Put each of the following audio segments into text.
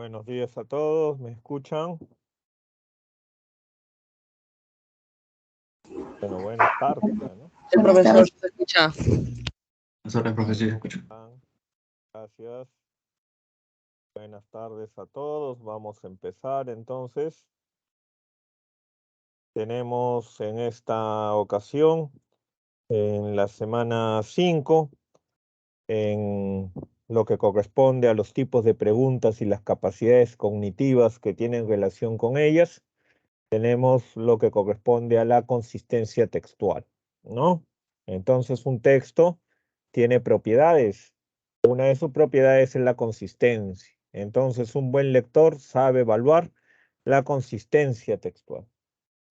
Buenos días a todos, ¿me escuchan? Bueno, buenas tardes ya, ¿no? El profesor se escucha. Hola, profesor, escucho. Gracias. Buenas tardes a todos. Vamos a empezar entonces. Tenemos en esta ocasión, en la semana 5, en lo que corresponde a los tipos de preguntas y las capacidades cognitivas que tienen relación con ellas, tenemos lo que corresponde a la consistencia textual, ¿no? Entonces, un texto tiene propiedades. Una de sus propiedades es la consistencia. Entonces, un buen lector sabe evaluar la consistencia textual.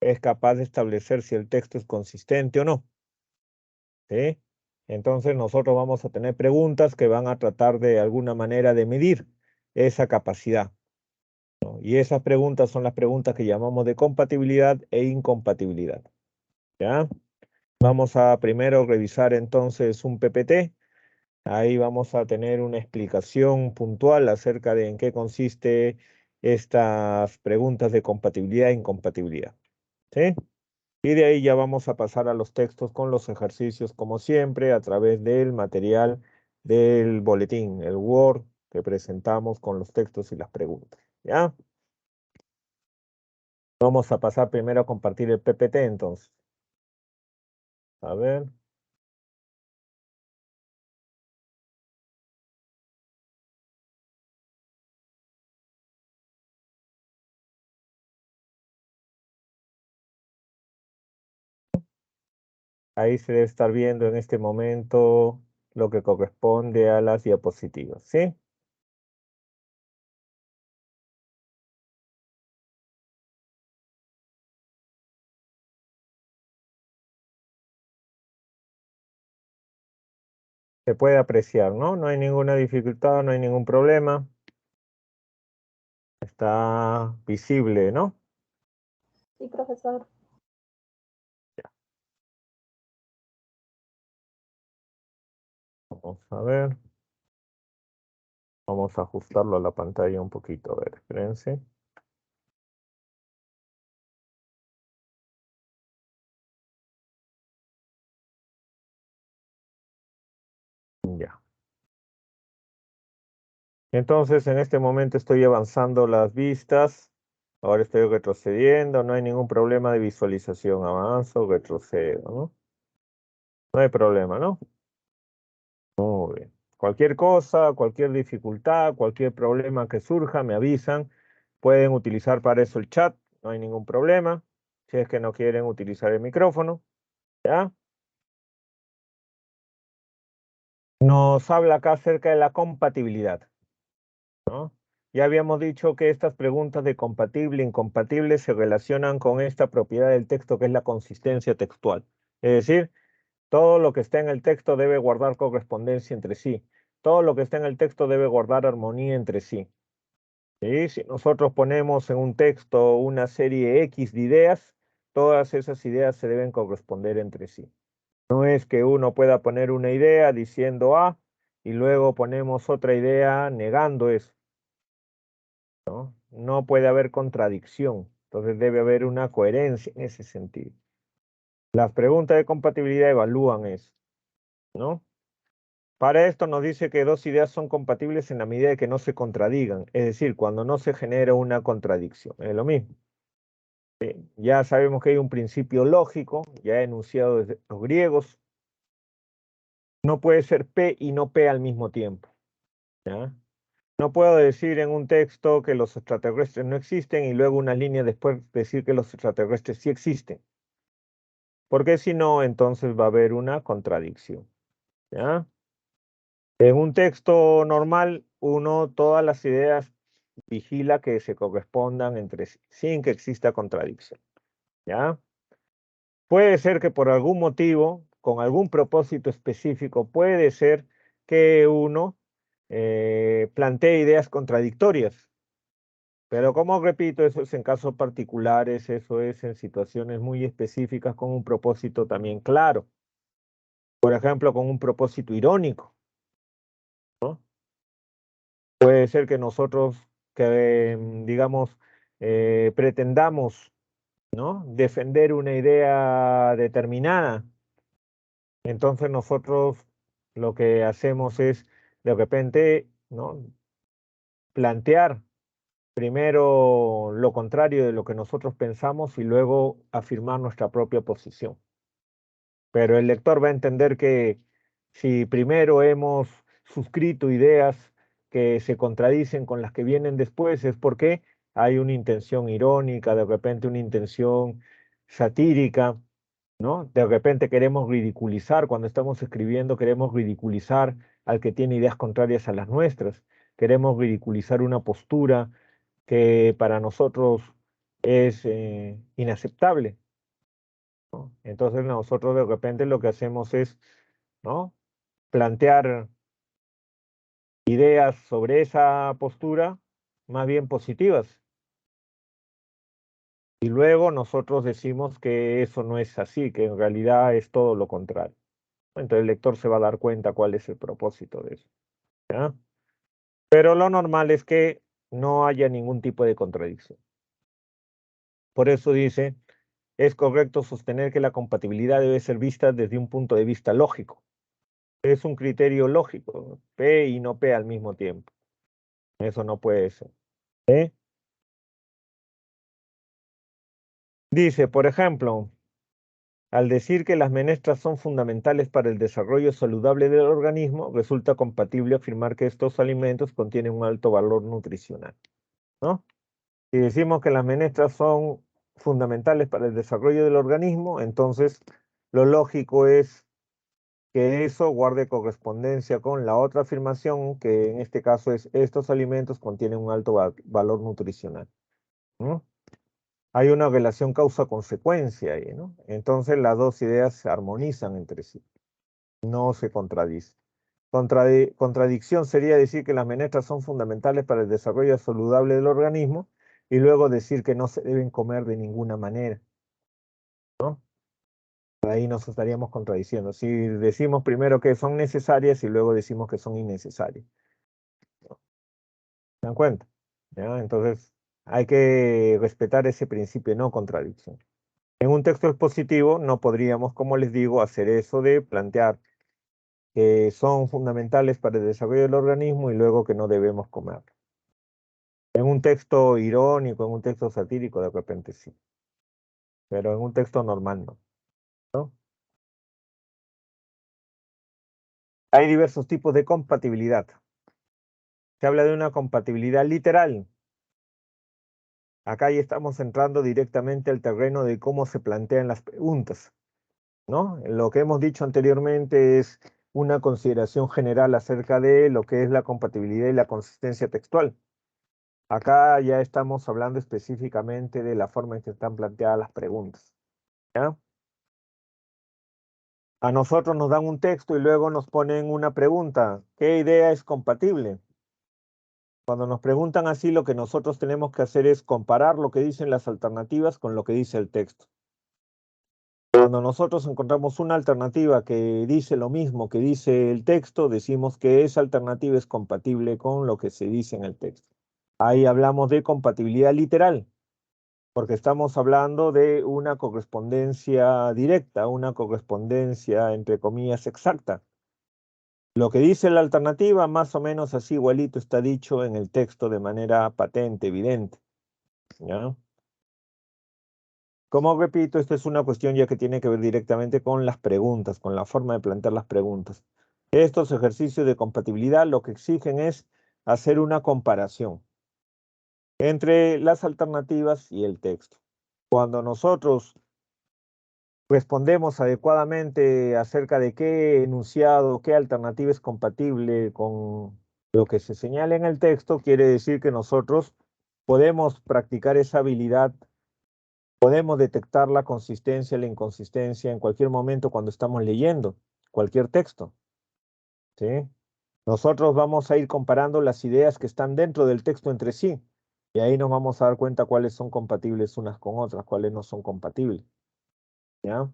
Es capaz de establecer si el texto es consistente o no. ¿Sí? Entonces, nosotros vamos a tener preguntas que van a tratar de alguna manera de medir esa capacidad, ¿no? Y esas preguntas son las preguntas que llamamos de compatibilidad e incompatibilidad. ¿Ya? Vamos a primero revisar entonces un PPT. Ahí vamos a tener una explicación puntual acerca de en qué consiste estas preguntas de compatibilidad e incompatibilidad. ¿Sí? Y de ahí ya vamos a pasar a los textos con los ejercicios, como siempre, a través del material del boletín, el Word que presentamos con los textos y las preguntas. ¿Ya? Vamos a pasar primero a compartir el PPT entonces. A ver. Ahí se debe estar viendo en este momento lo que corresponde a las diapositivas, ¿sí? Se puede apreciar, ¿no? No hay ninguna dificultad, no hay ningún problema. Está visible, ¿no? Sí, profesor. Ya. Vamos a ver. Vamos a ajustarlo a la pantalla un poquito. A ver, espérense. Ya. Entonces, en este momento estoy avanzando las vistas. Ahora estoy retrocediendo. No hay ningún problema de visualización. Avanzo, retrocedo, ¿no? No hay problema, ¿no? Muy bien. Cualquier cosa, cualquier dificultad, cualquier problema que surja, me avisan. Pueden utilizar para eso el chat, no hay ningún problema. Si es que no quieren utilizar el micrófono, ¿ya? Nos habla acá acerca de la compatibilidad, ¿no? Ya habíamos dicho que estas preguntas de compatible e incompatible se relacionan con esta propiedad del texto que es la consistencia textual. Es decir, todo lo que está en el texto debe guardar correspondencia entre sí. Todo lo que está en el texto debe guardar armonía entre sí. ¿Sí? Si nosotros ponemos en un texto una serie X de ideas, todas esas ideas se deben corresponder entre sí. No es que uno pueda poner una idea diciendo A y luego ponemos otra idea negando eso, ¿no? No puede haber contradicción, entonces debe haber una coherencia en ese sentido. Las preguntas de compatibilidad evalúan eso, ¿no? Para esto nos dice que dos ideas son compatibles en la medida de que no se contradigan, es decir, cuando no se genera una contradicción. Es lo mismo. Ya sabemos que hay un principio lógico, ya enunciado desde los griegos. No puede ser P y no P al mismo tiempo, ¿ya? No puedo decir en un texto que los extraterrestres no existen y luego unas líneas después decir que los extraterrestres sí existen. Porque si no, entonces va a haber una contradicción, ¿ya? En un texto normal, uno todas las ideas vigila que se correspondan entre sí, sin que exista contradicción, ¿ya? Puede ser que por algún motivo, con algún propósito específico, puede ser que uno plantee ideas contradictorias. Pero como repito, eso es en casos particulares, eso es en situaciones muy específicas con un propósito también claro. Por ejemplo, con un propósito irónico, ¿no? Puede ser que nosotros que, digamos, pretendamos, ¿no?, defender una idea determinada, entonces nosotros lo que hacemos es, de repente, ¿no?, plantear primero lo contrario de lo que nosotros pensamos y luego afirmar nuestra propia posición. Pero el lector va a entender que si primero hemos suscrito ideas que se contradicen con las que vienen después, es porque hay una intención irónica, de repente una intención satírica, ¿no? De repente queremos ridiculizar, cuando estamos escribiendo, queremos ridiculizar al que tiene ideas contrarias a las nuestras, queremos ridiculizar una postura que para nosotros es inaceptable, ¿no? Entonces nosotros de repente lo que hacemos es, ¿no?, plantear ideas sobre esa postura más bien positivas. Y luego nosotros decimos que eso no es así, que en realidad es todo lo contrario. Entonces el lector se va a dar cuenta cuál es el propósito de eso, ¿ya? Pero lo normal es que no haya ningún tipo de contradicción. Por eso dice, es correcto sostener que la compatibilidad debe ser vista desde un punto de vista lógico. Es un criterio lógico, P y no P al mismo tiempo. Eso no puede ser. ¿Eh? Dice, por ejemplo, al decir que las menestras son fundamentales para el desarrollo saludable del organismo, resulta compatible afirmar que estos alimentos contienen un alto valor nutricional, ¿no? Si decimos que las menestras son fundamentales para el desarrollo del organismo, entonces lo lógico es que eso guarde correspondencia con la otra afirmación, que en este caso es estos alimentos contienen un alto valor nutricional, ¿no? Hay una relación causa-consecuencia ahí, ¿no? Entonces las dos ideas se armonizan entre sí, no se contradicen. Contradicción sería decir que las menestras son fundamentales para el desarrollo saludable del organismo y luego decir que no se deben comer de ninguna manera, ¿no? Ahí nos estaríamos contradiciendo. Si decimos primero que son necesarias y luego decimos que son innecesarias. ¿Se dan cuenta? ¿Ya? Entonces hay que respetar ese principio de no contradicción. En un texto expositivo no podríamos, como les digo, hacer eso de plantear que son fundamentales para el desarrollo del organismo y luego que no debemos comer. En un texto irónico, en un texto satírico, de repente sí. Pero en un texto normal no, ¿no? Hay diversos tipos de compatibilidad. Se habla de una compatibilidad literal. Acá ya estamos entrando directamente al terreno de cómo se plantean las preguntas, ¿no? Lo que hemos dicho anteriormente es una consideración general acerca de lo que es la compatibilidad y la consistencia textual. Acá ya estamos hablando específicamente de la forma en que están planteadas las preguntas, ¿ya? A nosotros nos dan un texto y luego nos ponen una pregunta. ¿Qué idea es compatible? Cuando nos preguntan así, lo que nosotros tenemos que hacer es comparar lo que dicen las alternativas con lo que dice el texto. Cuando nosotros encontramos una alternativa que dice lo mismo que dice el texto, decimos que esa alternativa es compatible con lo que se dice en el texto. Ahí hablamos de compatibilidad literal, porque estamos hablando de una correspondencia directa, una correspondencia entre comillas exacta. Lo que dice la alternativa, más o menos así igualito está dicho en el texto de manera patente, evidente, ¿ya? Como repito, esta es una cuestión ya que tiene que ver directamente con las preguntas, con la forma de plantear las preguntas. Estos ejercicios de compatibilidad lo que exigen es hacer una comparación entre las alternativas y el texto. Cuando nosotros respondemos adecuadamente acerca de qué enunciado, qué alternativa es compatible con lo que se señala en el texto, quiere decir que nosotros podemos practicar esa habilidad, podemos detectar la consistencia y la inconsistencia en cualquier momento cuando estamos leyendo cualquier texto, ¿sí? Nosotros vamos a ir comparando las ideas que están dentro del texto entre sí, y ahí nos vamos a dar cuenta cuáles son compatibles unas con otras, cuáles no son compatibles, ¿ya?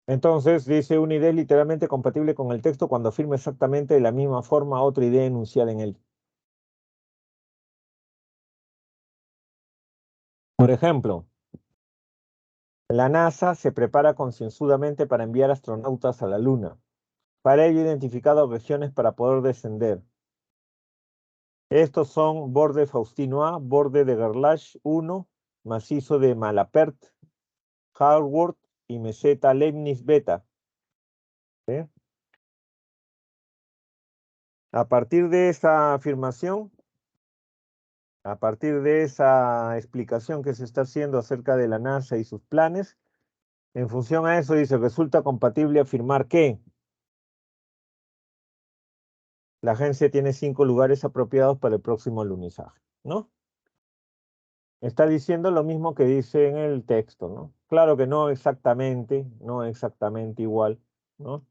Entonces, dice, una idea es literalmente compatible con el texto cuando afirma exactamente de la misma forma otra idea enunciada en él. Por ejemplo, la NASA se prepara concienzudamente para enviar astronautas a la Luna. Para ello ha identificado regiones para poder descender. Estos son borde Faustino A, borde de Gerlach 1, macizo de Malapert, Harvard y meseta Leibniz Beta. ¿Sí? A partir de esa afirmación, a partir de esa explicación que se está haciendo acerca de la NASA y sus planes, en función a eso dice, resulta compatible afirmar que la agencia tiene 5 lugares apropiados para el próximo alunizaje, ¿no? Está diciendo lo mismo que dice en el texto, ¿no? Claro que no exactamente igual, ¿no?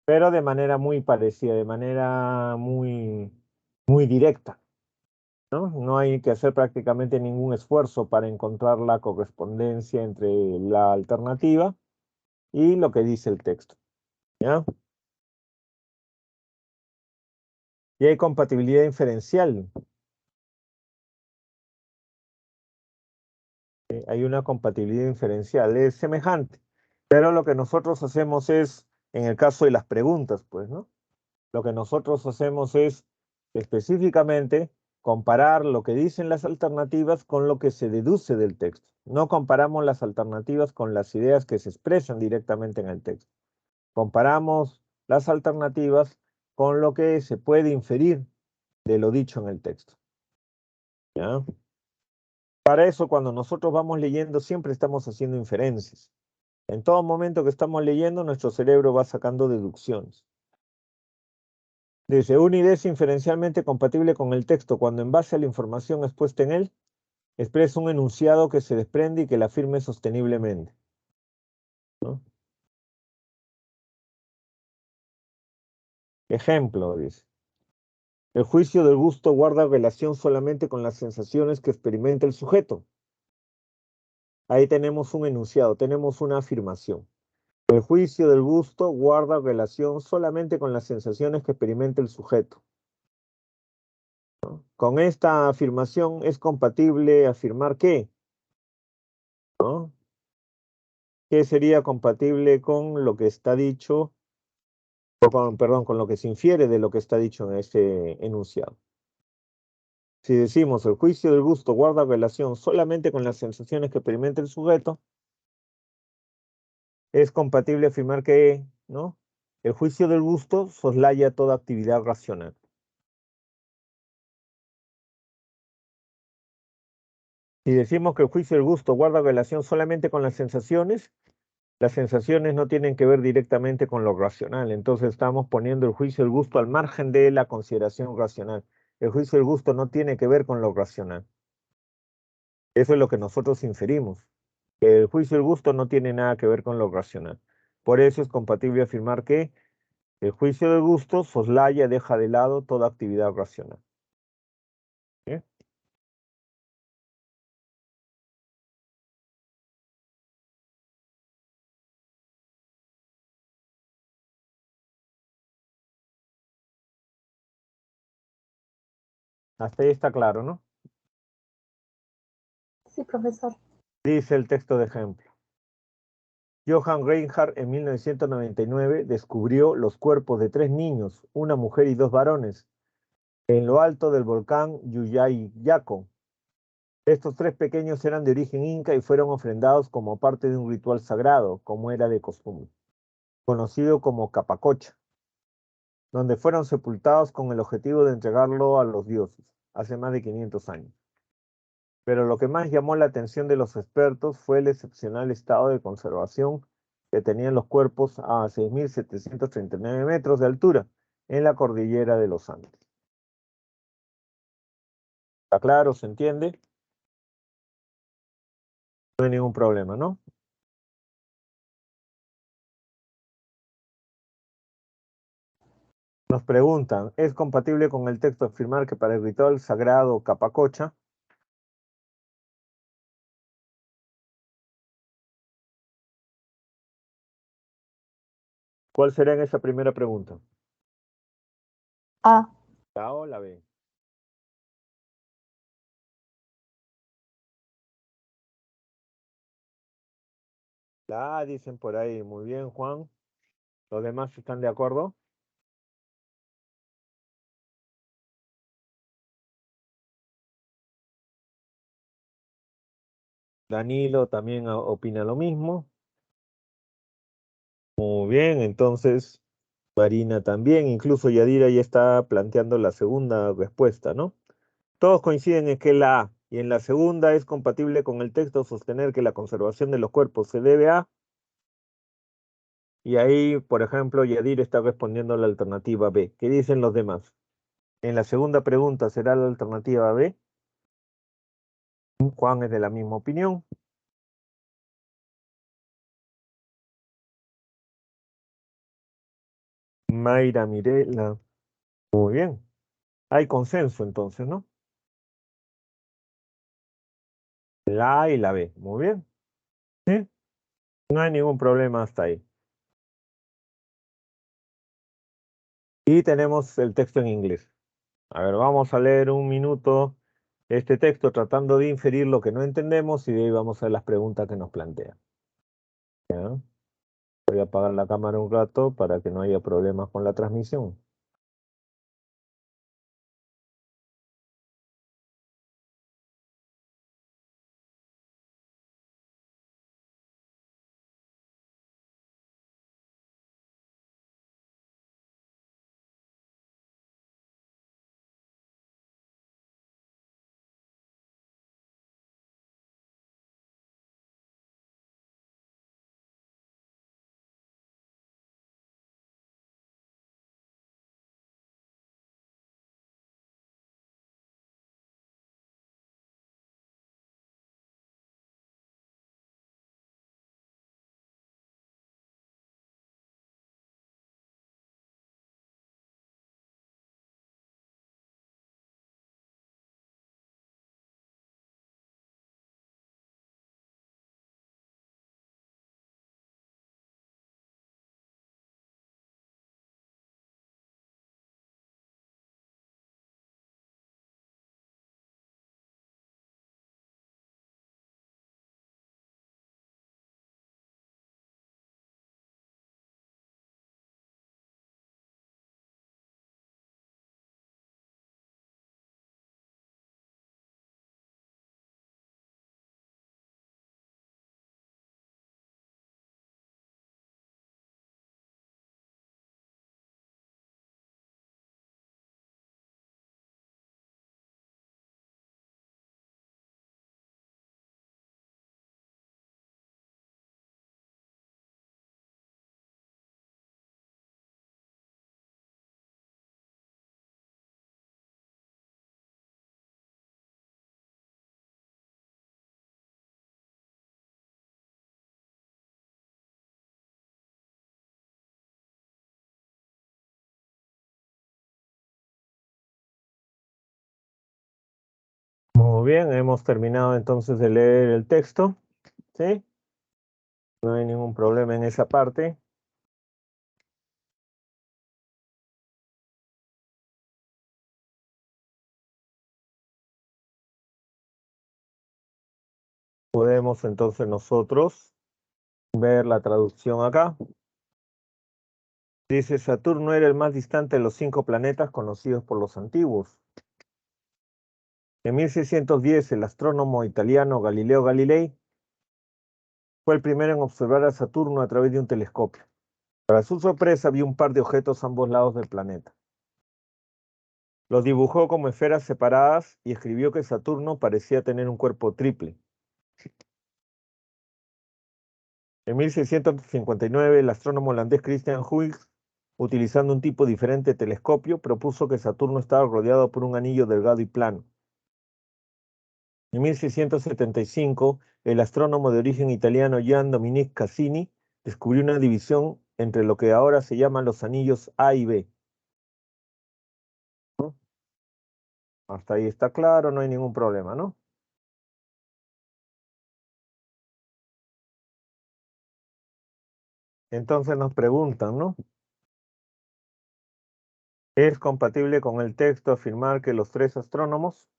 Pero de manera muy parecida, de manera muy directa, ¿no? No hay que hacer prácticamente ningún esfuerzo para encontrar la correspondencia entre la alternativa y lo que dice el texto, ¿ya? Y hay compatibilidad inferencial. Hay una compatibilidad inferencial, es semejante. Pero lo que nosotros hacemos es, en el caso de las preguntas, pues, ¿no? Lo que nosotros hacemos es específicamente comparar lo que dicen las alternativas con lo que se deduce del texto. No comparamos las alternativas con las ideas que se expresan directamente en el texto. Comparamos las alternativas con lo que se puede inferir de lo dicho en el texto. ¿Ya? Para eso, cuando nosotros vamos leyendo, siempre estamos haciendo inferencias. En todo momento que estamos leyendo, nuestro cerebro va sacando deducciones. Dice, una idea es inferencialmente compatible con el texto cuando en base a la información expuesta en él, expresa un enunciado que se desprende y que la afirme sosteniblemente, ¿no? Ejemplo, dice. El juicio del gusto guarda relación solamente con las sensaciones que experimenta el sujeto. Ahí tenemos un enunciado, tenemos una afirmación. El juicio del gusto guarda relación solamente con las sensaciones que experimenta el sujeto. Con esta afirmación es compatible afirmar que, ¿no? ¿Qué sería compatible con lo que está dicho, perdón, con lo que se infiere de lo que está dicho en este enunciado? Si decimos el juicio del gusto guarda relación solamente con las sensaciones que experimenta el sujeto, es compatible afirmar que, ¿no? El juicio del gusto soslaya toda actividad racional. Si decimos que el juicio del gusto guarda relación solamente con las sensaciones no tienen que ver directamente con lo racional. Entonces estamos poniendo el juicio del gusto al margen de la consideración racional. El juicio del gusto no tiene que ver con lo racional. Eso es lo que nosotros inferimos. El juicio del gusto no tiene nada que ver con lo racional. Por eso es compatible afirmar que el juicio del gusto soslaya, deja de lado toda actividad racional. ¿Sí? Hasta ahí está claro, ¿no? Sí, profesor. Dice el texto de ejemplo. Johann Reinhardt en 1999 descubrió los cuerpos de 3 niños, una mujer y 2 varones, en lo alto del volcán Yuyayaco. Estos 3 pequeños eran de origen inca y fueron ofrendados como parte de un ritual sagrado, como era de costumbre, conocido como Capacocha, donde fueron sepultados con el objetivo de entregarlo a los dioses, hace más de 500 años. Pero lo que más llamó la atención de los expertos fue el excepcional estado de conservación que tenían los cuerpos a 6.739 metros de altura en la cordillera de los Andes. ¿Está claro? ¿Se entiende? No hay ningún problema, ¿no? Nos preguntan, ¿es compatible con el texto afirmar que para el ritual sagrado Capacocha ¿cuál será en esa primera pregunta? A. ¿La A o la B? La A dicen por ahí. Muy bien, Juan. ¿Los demás están de acuerdo? Danilo también opina lo mismo. Muy bien, entonces Marina también. Incluso Yadira ya está planteando la segunda respuesta, ¿no? Todos coinciden en que la A y en la segunda es compatible con el texto sostener que la conservación de los cuerpos se debe a. Y ahí, por ejemplo, Yadir está respondiendo a la alternativa B. ¿Qué dicen los demás? En la segunda pregunta, ¿será la alternativa B? Juan es de la misma opinión. Mayra Mirela. Muy bien. Hay consenso entonces, ¿no? La A y la B. Muy bien. ¿Sí? No hay ningún problema hasta ahí. Y tenemos el texto en inglés. A ver, vamos a leer un minuto este texto tratando de inferir lo que no entendemos y de ahí vamos a ver las preguntas que nos plantean. ¿Ya? Voy a apagar la cámara un rato para que no haya problemas con la transmisión. Muy bien, hemos terminado entonces de leer el texto, ¿sí? No hay ningún problema en esa parte. Podemos entonces nosotros ver la traducción acá. Dice, Saturno era el más distante de los 5 planetas conocidos por los antiguos. En 1610, el astrónomo italiano Galileo Galilei fue el primero en observar a Saturno a través de un telescopio. Para su sorpresa, vio un par de objetos a ambos lados del planeta. Los dibujó como esferas separadas y escribió que Saturno parecía tener un cuerpo triple. En 1659, el astrónomo holandés Christian Huygens, utilizando un tipo diferente de telescopio, propuso que Saturno estaba rodeado por un anillo delgado y plano. En 1675, el astrónomo de origen italiano Gian Dominique Cassini descubrió una división entre lo que ahora se llaman los anillos A y B. ¿No? Hasta ahí está claro, no hay ningún problema, ¿no? Entonces nos preguntan, ¿no? ¿Es compatible con el texto afirmar que los 3 astrónomos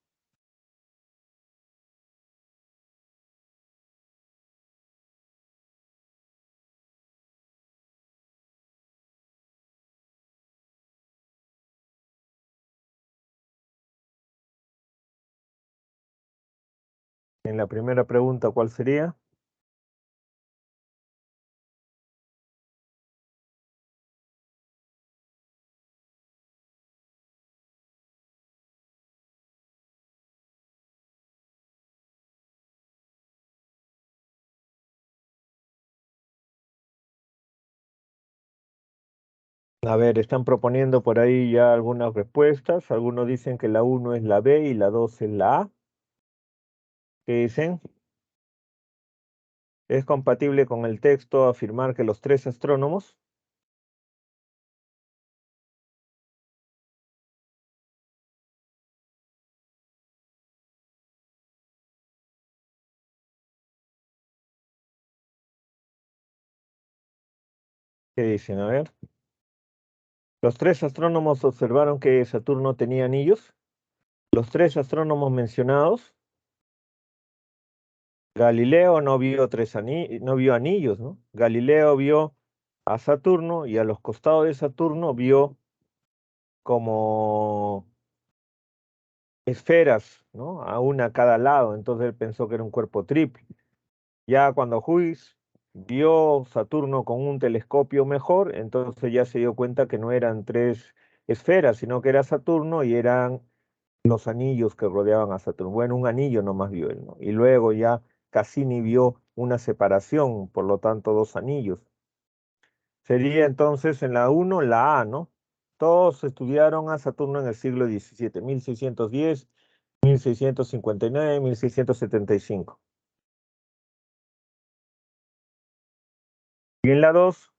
En la primera pregunta, ¿cuál sería? A ver, están proponiendo por ahí ya algunas respuestas. Algunos dicen que la 1 es la B y la 2 es la A. ¿Qué dicen? ¿Es compatible con el texto afirmar que los tres astrónomos? ¿Qué dicen? A ver. Los tres astrónomos observaron que Saturno tenía anillos. Los tres astrónomos mencionados, Galileo no vio no vio anillos, ¿no? Galileo vio a Saturno y a los costados de Saturno vio como esferas, ¿no? A una a cada lado, entonces él pensó que era un cuerpo triple. Ya cuando Huygens vio Saturno con un telescopio mejor, entonces ya se dio cuenta que no eran tres esferas, sino que era Saturno y eran los anillos que rodeaban a Saturno. Bueno, un anillo nomás vio él, ¿no? Y luego ya Cassini vio una separación, por lo tanto, dos anillos. Sería entonces en la 1 la A, ¿no? Todos estudiaron a Saturno en el siglo XVII, 1610, 1659, 1675. Y en la 2,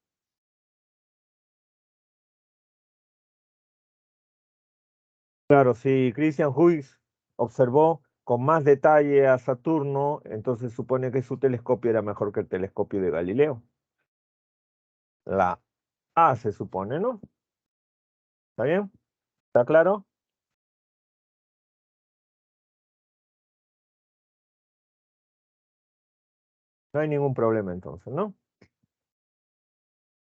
claro, si Christian Huygens observó con más detalle a Saturno, entonces supone que su telescopio era mejor que el telescopio de Galileo. La A se supone, ¿no? ¿Está bien? ¿Está claro? No hay ningún problema entonces, ¿no?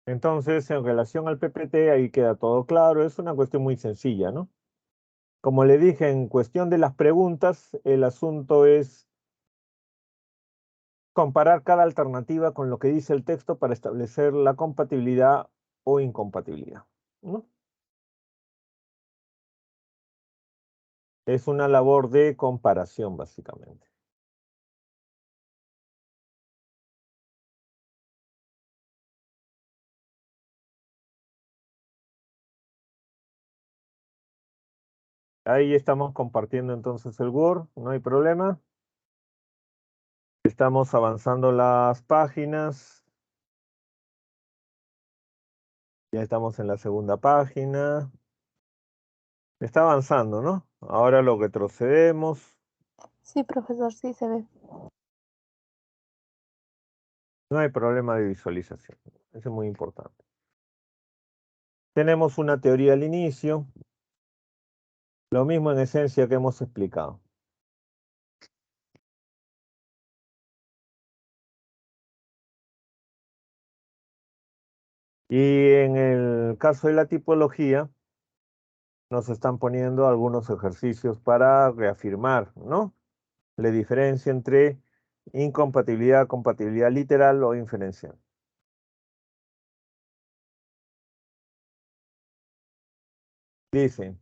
Entonces, en relación al PPT, ahí queda todo claro. Es una cuestión muy sencilla, ¿no? Como le dije, en cuestión de las preguntas, el asunto es comparar cada alternativa con lo que dice el texto para establecer la compatibilidad o incompatibilidad, ¿no? Es una labor de comparación, básicamente. Ahí estamos compartiendo entonces el Word, no hay problema. Estamos avanzando las páginas. Ya estamos en la segunda página. Está avanzando, ¿no? Ahora lo retrocedemos. Sí, profesor, sí se ve. No hay problema de visualización. Eso es muy importante. Tenemos una teoría al inicio. Lo mismo en esencia que hemos explicado. Y en el caso de la tipología, nos están poniendo algunos ejercicios para reafirmar, ¿no? La diferencia entre incompatibilidad, compatibilidad literal o inferencial. Dice,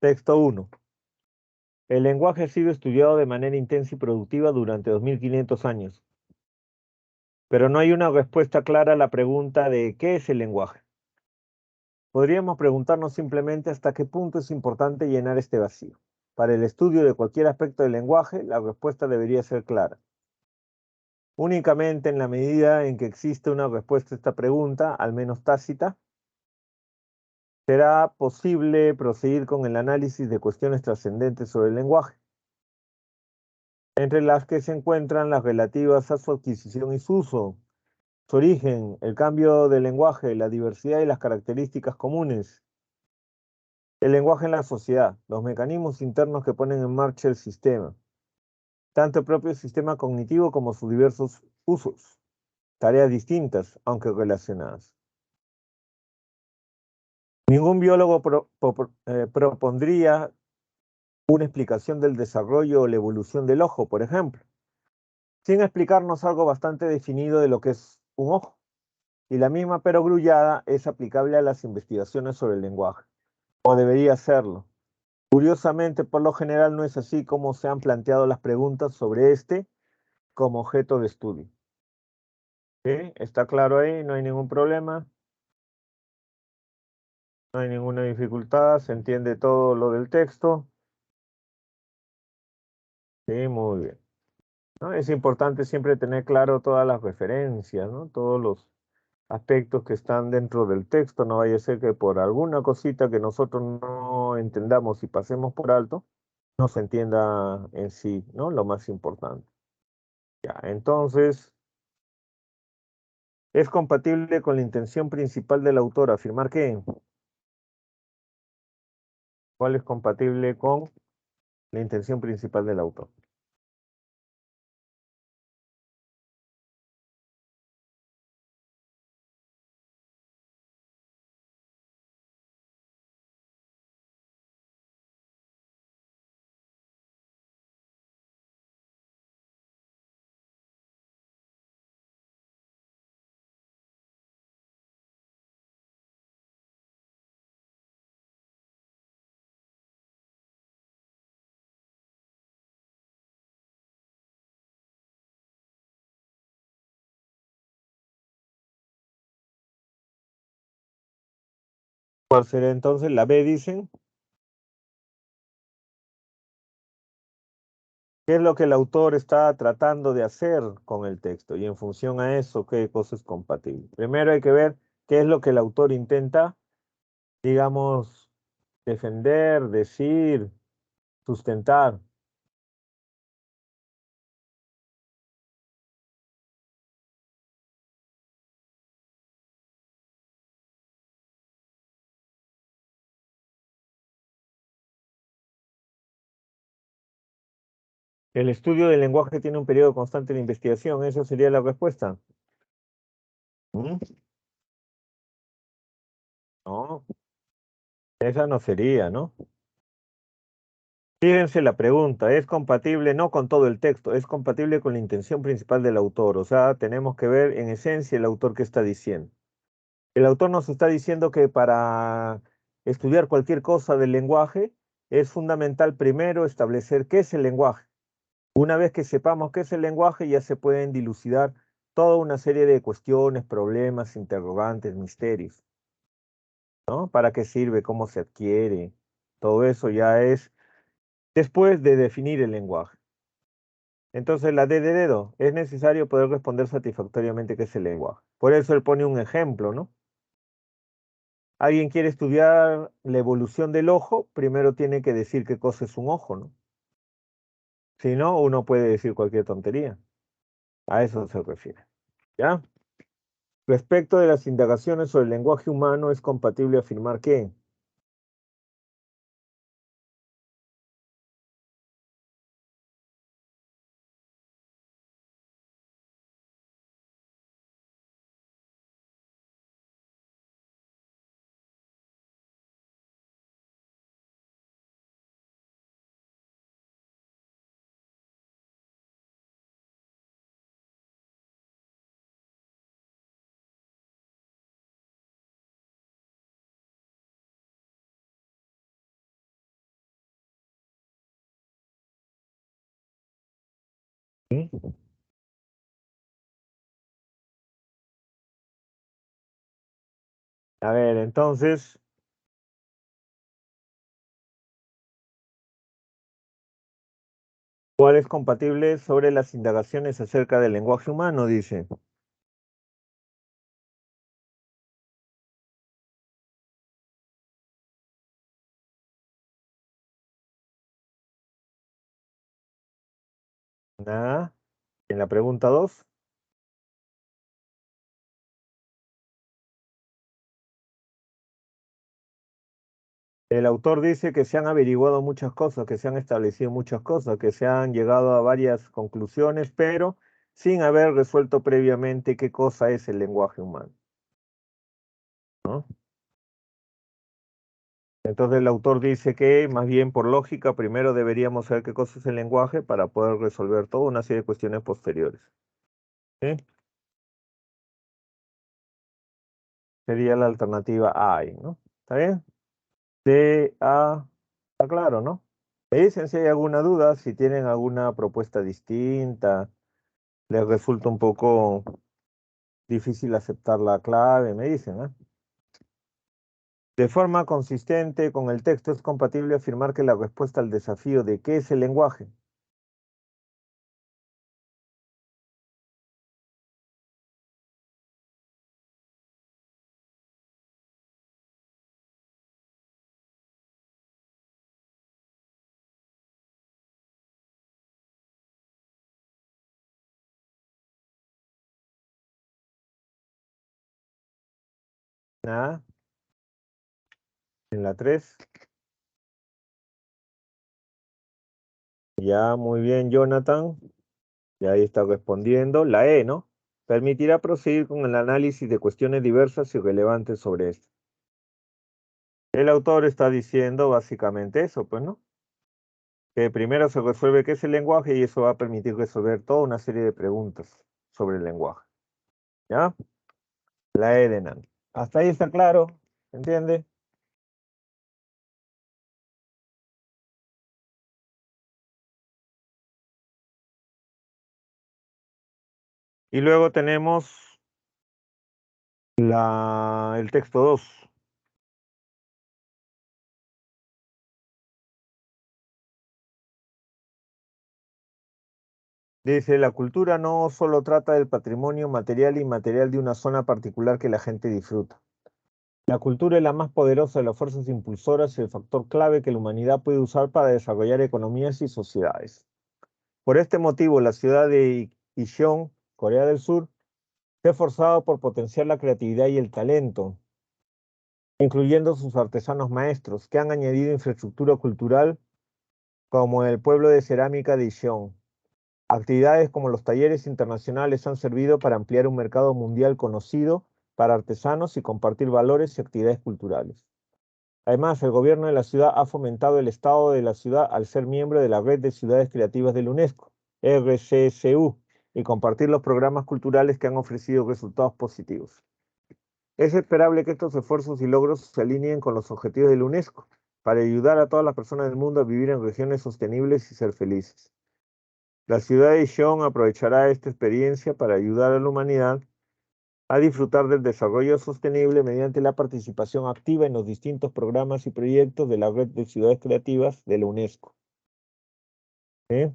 texto 1. El lenguaje ha sido estudiado de manera intensa y productiva durante 2500 años, pero no hay una respuesta clara a la pregunta de ¿qué es el lenguaje? Podríamos preguntarnos simplemente hasta qué punto es importante llenar este vacío. Para el estudio de cualquier aspecto del lenguaje, la respuesta debería ser clara. Únicamente en la medida en que existe una respuesta a esta pregunta, al menos tácita, será posible proseguir con el análisis de cuestiones trascendentes sobre el lenguaje, entre las que se encuentran las relativas a su adquisición y su uso, su origen, el cambio del lenguaje, la diversidad y las características comunes, el lenguaje en la sociedad, los mecanismos internos que ponen en marcha el sistema, tanto el propio sistema cognitivo como sus diversos usos, tareas distintas, aunque relacionadas. Ningún biólogo propondría una explicación del desarrollo o la evolución del ojo, por ejemplo, sin explicarnos algo bastante definido de lo que es un ojo. Y la misma perogrullada es aplicable a las investigaciones sobre el lenguaje, o debería serlo. Curiosamente, por lo general no es así como se han planteado las preguntas sobre este como objeto de estudio. ¿Sí? ¿Está claro ahí? ¿No hay ningún problema? No hay ninguna dificultad, se entiende todo lo del texto. Sí, muy bien. ¿No? Es importante siempre tener claro todas las referencias, ¿no? Todos los aspectos que están dentro del texto. No vaya a ser que por alguna cosita que nosotros no entendamos y pasemos por alto, no se entienda en sí, ¿no? Lo más importante. Ya, entonces, ¿es compatible con la intención principal del autor afirmar que? ¿Cuál es compatible con la intención principal del autor? ¿Cuál será entonces? La B, dicen. ¿Qué es lo que el autor está tratando de hacer con el texto? Y en función a eso, ¿qué cosa es compatible? Primero hay que ver qué es lo que el autor intenta, digamos, defender, decir, sustentar. El estudio del lenguaje tiene un periodo constante de investigación. ¿Esa sería la respuesta? ¿Mm? No, esa no sería, ¿no? Fíjense la pregunta, ¿es compatible no con todo el texto, es compatible con la intención principal del autor? O sea, tenemos que ver en esencia el autor que está diciendo. El autor nos está diciendo que para estudiar cualquier cosa del lenguaje es fundamental primero establecer qué es el lenguaje. Una vez que sepamos qué es el lenguaje, ya se pueden dilucidar toda una serie de cuestiones, problemas, interrogantes, misterios, ¿no? ¿Para qué sirve? ¿Cómo se adquiere? Todo eso ya es después de definir el lenguaje. Entonces, la D de dedo, es necesario poder responder satisfactoriamente qué es el lenguaje. Por eso él pone un ejemplo, ¿no? Alguien quiere estudiar la evolución del ojo, primero tiene que decir qué cosa es un ojo, ¿no? Si no, uno puede decir cualquier tontería. A eso se refiere. ¿Ya? Respecto de las indagaciones sobre el lenguaje humano, es compatible afirmar que ¿sí? A ver, entonces, ¿cuál es compatible sobre las indagaciones acerca del lenguaje humano? Dice. Nada. En la pregunta 2. El autor dice que se han averiguado muchas cosas, que se han establecido muchas cosas, que se han llegado a varias conclusiones, pero sin haber resuelto previamente qué cosa es el lenguaje humano, ¿no? Entonces el autor dice que más bien por lógica primero deberíamos saber qué cosa es el lenguaje para poder resolver toda una serie de cuestiones posteriores. ¿Sí? Sería la alternativa A ahí, ¿no? ¿Está bien? D, A, está claro, ¿no? Me dicen si hay alguna duda, si tienen alguna propuesta distinta, les resulta un poco difícil aceptar la clave, me dicen, ¿eh? De forma consistente con el texto es compatible afirmar que la respuesta al desafío de ¿qué es el lenguaje? ¿Ah? En la 3. Ya, muy bien, Jonathan. Ya ahí está respondiendo. La E, ¿no? Permitirá proseguir con el análisis de cuestiones diversas y relevantes sobre esto. El autor está diciendo básicamente eso, pues, ¿no? Que primero se resuelve qué es el lenguaje y eso va a permitir resolver toda una serie de preguntas sobre el lenguaje. ¿Ya? La E de Nan. Hasta ahí está claro, ¿entiende? Y luego tenemos el texto 2. Dice, la cultura no solo trata del patrimonio material e inmaterial de una zona particular que la gente disfruta. La cultura es la más poderosa de las fuerzas impulsoras y el factor clave que la humanidad puede usar para desarrollar economías y sociedades. Por este motivo, la ciudad de Incheon, Corea del Sur, se ha esforzado por potenciar la creatividad y el talento, incluyendo sus artesanos maestros, que han añadido infraestructura cultural como el pueblo de cerámica de Incheon. Actividades como los talleres internacionales han servido para ampliar un mercado mundial conocido para artesanos y compartir valores y actividades culturales. Además, el gobierno de la ciudad ha fomentado el estado de la ciudad al ser miembro de la Red de Ciudades Creativas de la UNESCO, RCCU, y compartir los programas culturales que han ofrecido resultados positivos. Es esperable que estos esfuerzos y logros se alineen con los objetivos de la UNESCO para ayudar a todas las personas del mundo a vivir en regiones sostenibles y ser felices. La ciudad de Xi'an aprovechará esta experiencia para ayudar a la humanidad a disfrutar del desarrollo sostenible mediante la participación activa en los distintos programas y proyectos de la Red de Ciudades Creativas de la UNESCO. ¿Sí?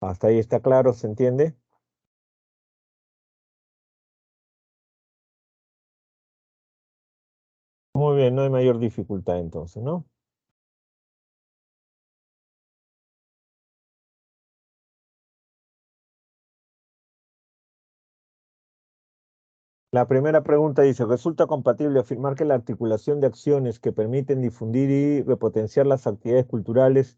Hasta ahí está claro, ¿se entiende? Muy bien, no hay mayor dificultad entonces, ¿no? La primera pregunta dice, ¿resulta compatible afirmar que la articulación de acciones que permiten difundir y repotenciar las actividades culturales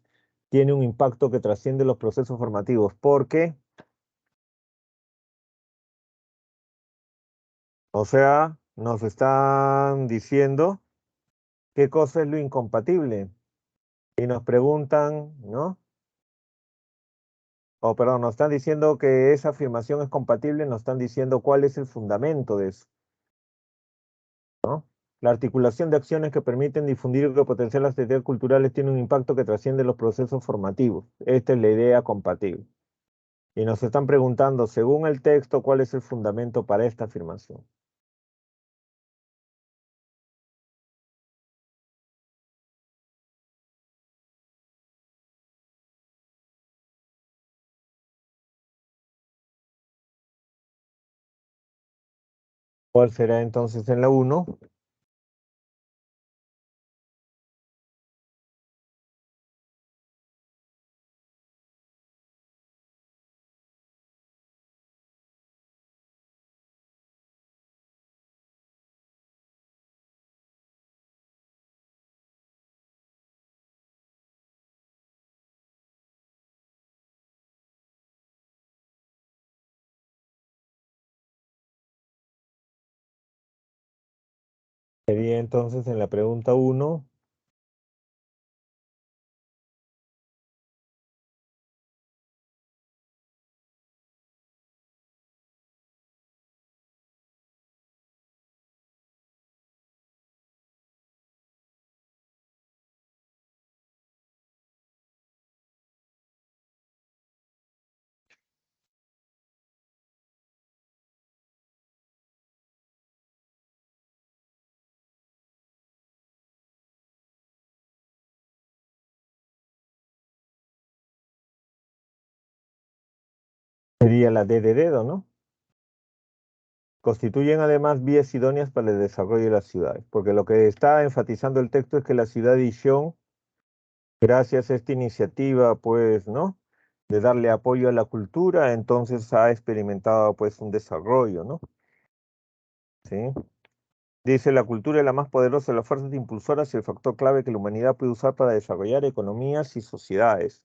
tiene un impacto que trasciende los procesos formativos? ¿Por qué? O sea, nos están diciendo qué cosa es lo incompatible y nos preguntan, ¿no? O perdón, nos están diciendo que esa afirmación es compatible, nos están diciendo cuál es el fundamento de eso, ¿no? La articulación de acciones que permiten difundir y repotenciar las actividades culturales tiene un impacto que trasciende los procesos formativos. Esta es la idea compatible. Y nos están preguntando, según el texto, cuál es el fundamento para esta afirmación. ¿Cuál será entonces en la 1? Sería entonces en la pregunta 1, sería la D de dedo, ¿no? Constituyen además vías idóneas para el desarrollo de las ciudades, porque lo que está enfatizando el texto es que la ciudad de Ishon, gracias a esta iniciativa, pues, ¿no? De darle apoyo a la cultura, entonces ha experimentado, pues, un desarrollo, ¿no? ¿Sí? Dice, la cultura es la más poderosa de las fuerzas impulsoras y el factor clave que la humanidad puede usar para desarrollar economías y sociedades.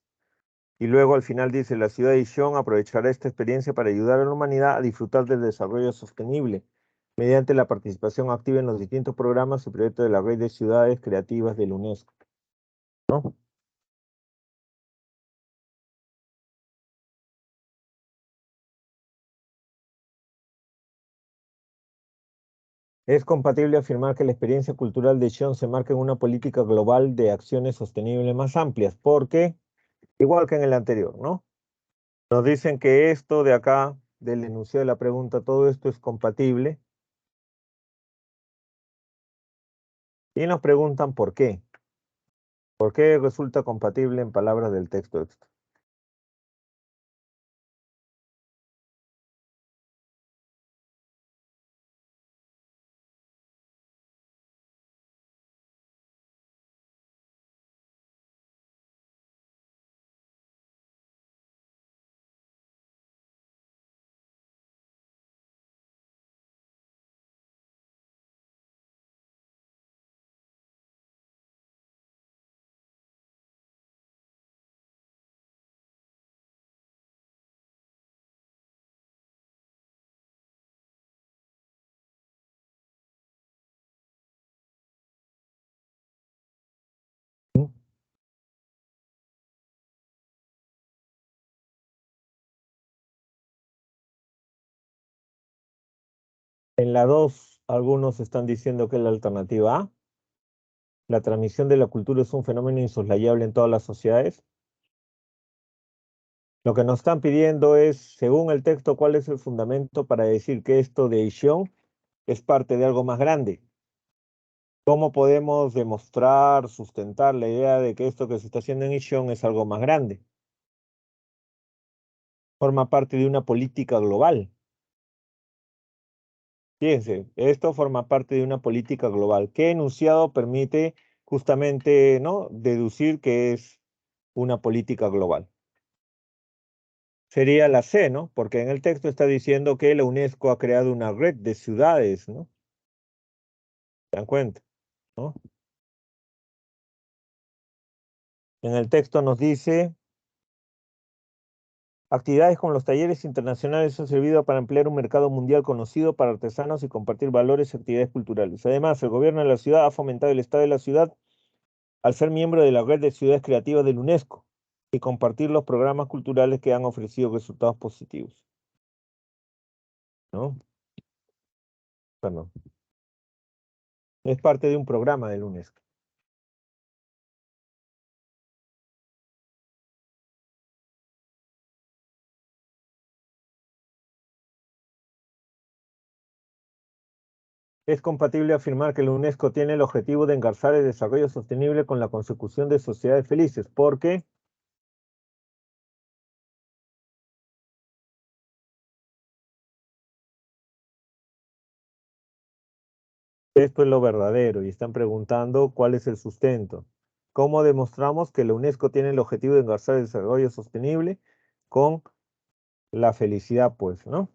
Y luego al final dice, la ciudad de Ishon aprovechará esta experiencia para ayudar a la humanidad a disfrutar del desarrollo sostenible mediante la participación activa en los distintos programas y proyectos de la red de ciudades creativas de la UNESCO, ¿no? Es compatible afirmar que la experiencia cultural de Ishon se marca en una política global de acciones sostenibles más amplias, porque, igual que en el anterior, ¿no? Nos dicen que esto de acá, del enunciado de la pregunta, todo esto es compatible, y nos preguntan por qué. ¿Por qué resulta compatible en palabras del texto extra? En la 2, algunos están diciendo que es la alternativa A. La transmisión de la cultura es un fenómeno insoslayable en todas las sociedades. Lo que nos están pidiendo es, según el texto, cuál es el fundamento para decir que esto de Ishon es parte de algo más grande. ¿Cómo podemos demostrar, sustentar la idea de que esto que se está haciendo en Ishon es algo más grande? Forma parte de una política global. Fíjense, esto forma parte de una política global. ¿Qué enunciado permite justamente, ¿no?, deducir que es una política global? Sería la C, ¿no? Porque en el texto está diciendo que la UNESCO ha creado una red de ciudades, ¿no? ¿Se dan cuenta? ¿No? En el texto nos dice, actividades como los talleres internacionales han servido para ampliar un mercado mundial conocido para artesanos y compartir valores y actividades culturales. Además, el gobierno de la ciudad ha fomentado el estado de la ciudad al ser miembro de la red de ciudades creativas de la UNESCO y compartir los programas culturales que han ofrecido resultados positivos, ¿no? Perdón. Es parte de un programa de la UNESCO. Es compatible afirmar que la UNESCO tiene el objetivo de engarzar el desarrollo sostenible con la consecución de sociedades felices, porque esto es lo verdadero y están preguntando cuál es el sustento. ¿Cómo demostramos que la UNESCO tiene el objetivo de engarzar el desarrollo sostenible con la felicidad, pues, ¿no?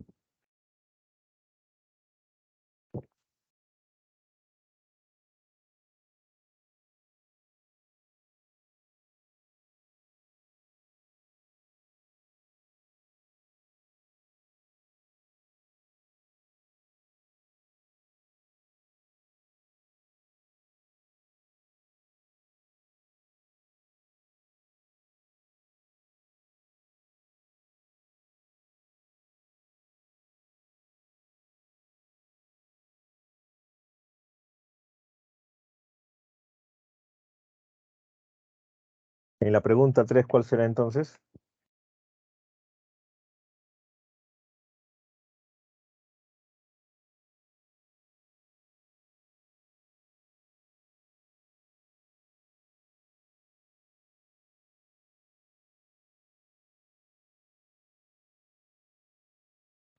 En la pregunta 3, ¿cuál será entonces?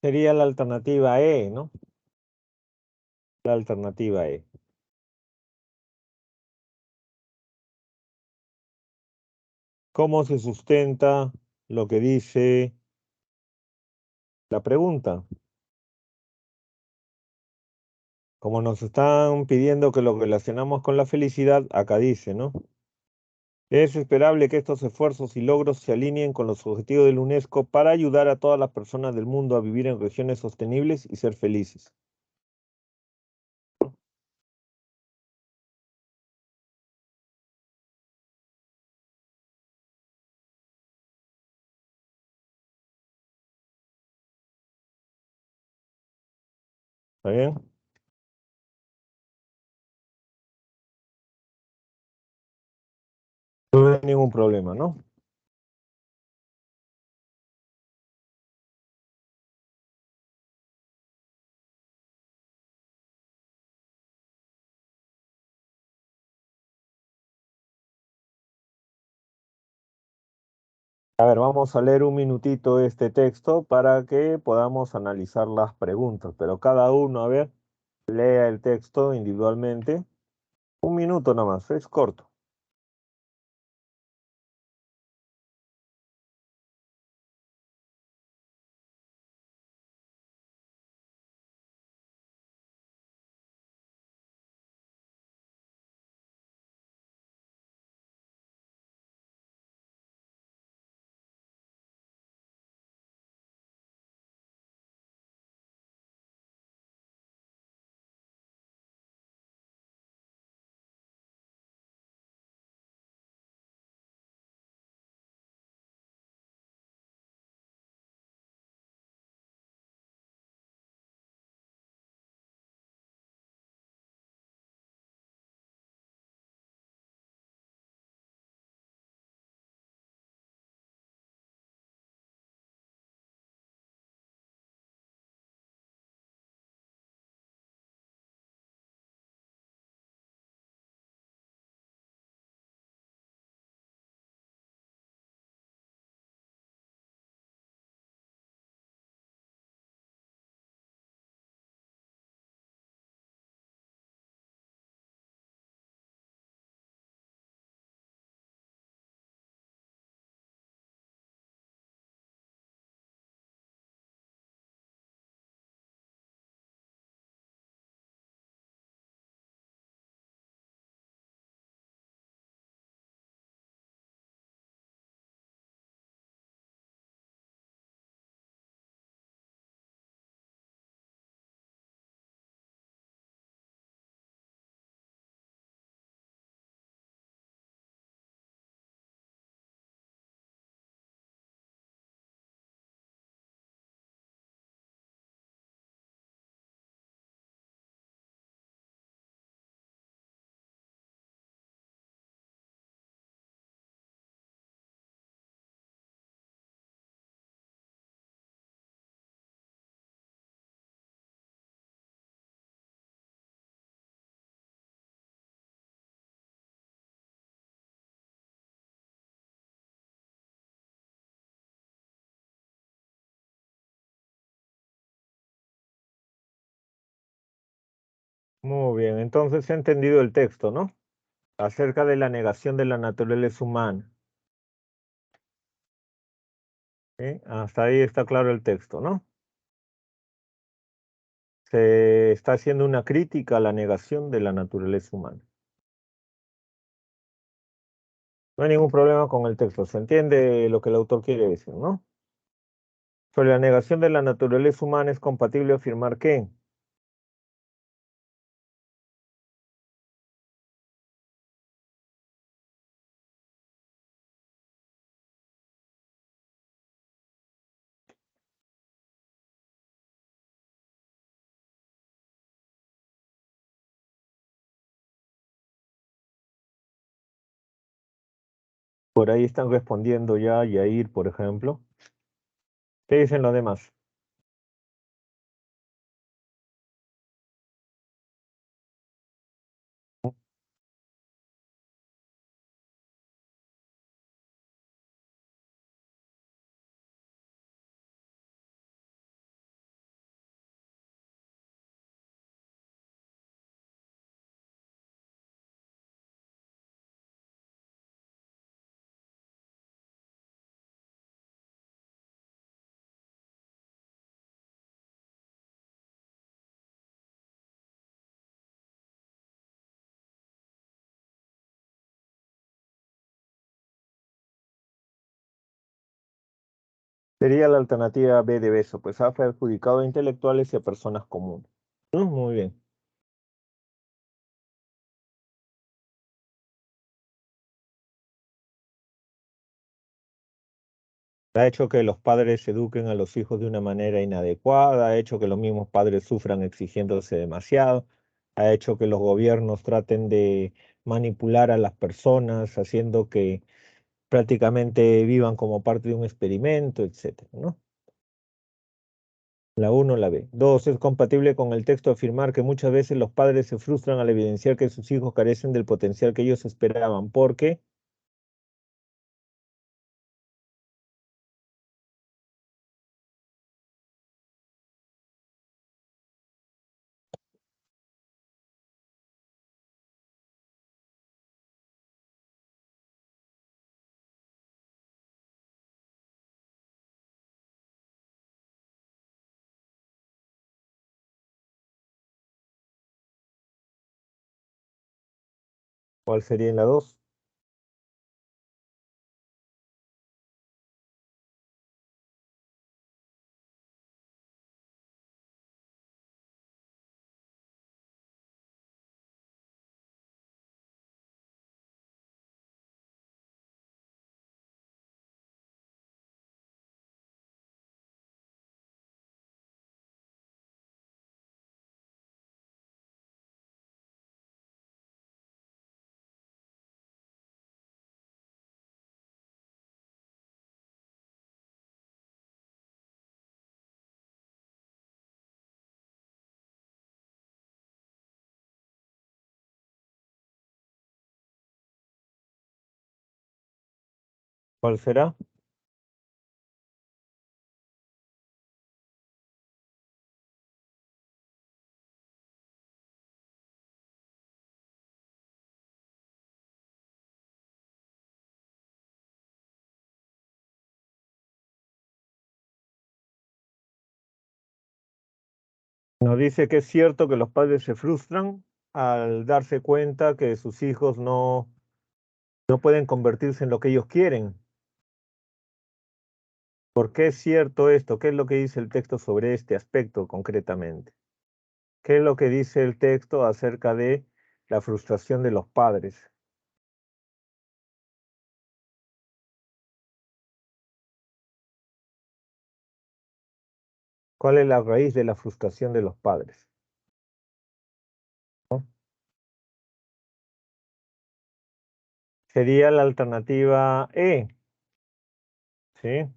Sería la alternativa E, ¿no? La alternativa E. ¿Cómo se sustenta lo que dice la pregunta? Como nos están pidiendo que lo relacionamos con la felicidad, acá dice, ¿no? Es esperable que estos esfuerzos y logros se alineen con los objetivos de la UNESCO para ayudar a todas las personas del mundo a vivir en regiones sostenibles y ser felices. ¿Está bien? No hay ningún problema, ¿no? A ver, vamos a leer un minutito este texto para que podamos analizar las preguntas, pero cada uno, a ver, lea el texto individualmente. Un minuto nada más, es corto. Muy bien, entonces se ha entendido el texto, ¿no? Acerca de la negación de la naturaleza humana. ¿Sí? Hasta ahí está claro el texto, ¿no? Se está haciendo una crítica a la negación de la naturaleza humana. No hay ningún problema con el texto, se entiende lo que el autor quiere decir, ¿no? Sobre la negación de la naturaleza humana es compatible afirmar que Por ahí están respondiendo ya Yair, por ejemplo. ¿Qué dicen los demás? Sería la alternativa B de Beso, pues ha perjudicado a intelectuales y a personas comunes. Muy bien. Ha hecho que los padres eduquen a los hijos de una manera inadecuada, ha hecho que los mismos padres sufran exigiéndose demasiado, ha hecho que los gobiernos traten de manipular a las personas, haciendo que prácticamente vivan como parte de un experimento, etcétera, ¿no? La uno, la B. Dos, es compatible con el texto afirmar que muchas veces los padres se frustran al evidenciar que sus hijos carecen del potencial que ellos esperaban, porque ¿cuál sería en la dos? ¿Cuál será? Nos dice que es cierto que los padres se frustran al darse cuenta que sus hijos no pueden convertirse en lo que ellos quieren. ¿Por qué es cierto esto? ¿Qué es lo que dice el texto sobre este aspecto concretamente? ¿Qué es lo que dice el texto acerca de la frustración de los padres? ¿Cuál es la raíz de la frustración de los padres? ¿No? Sería la alternativa E, ¿sí?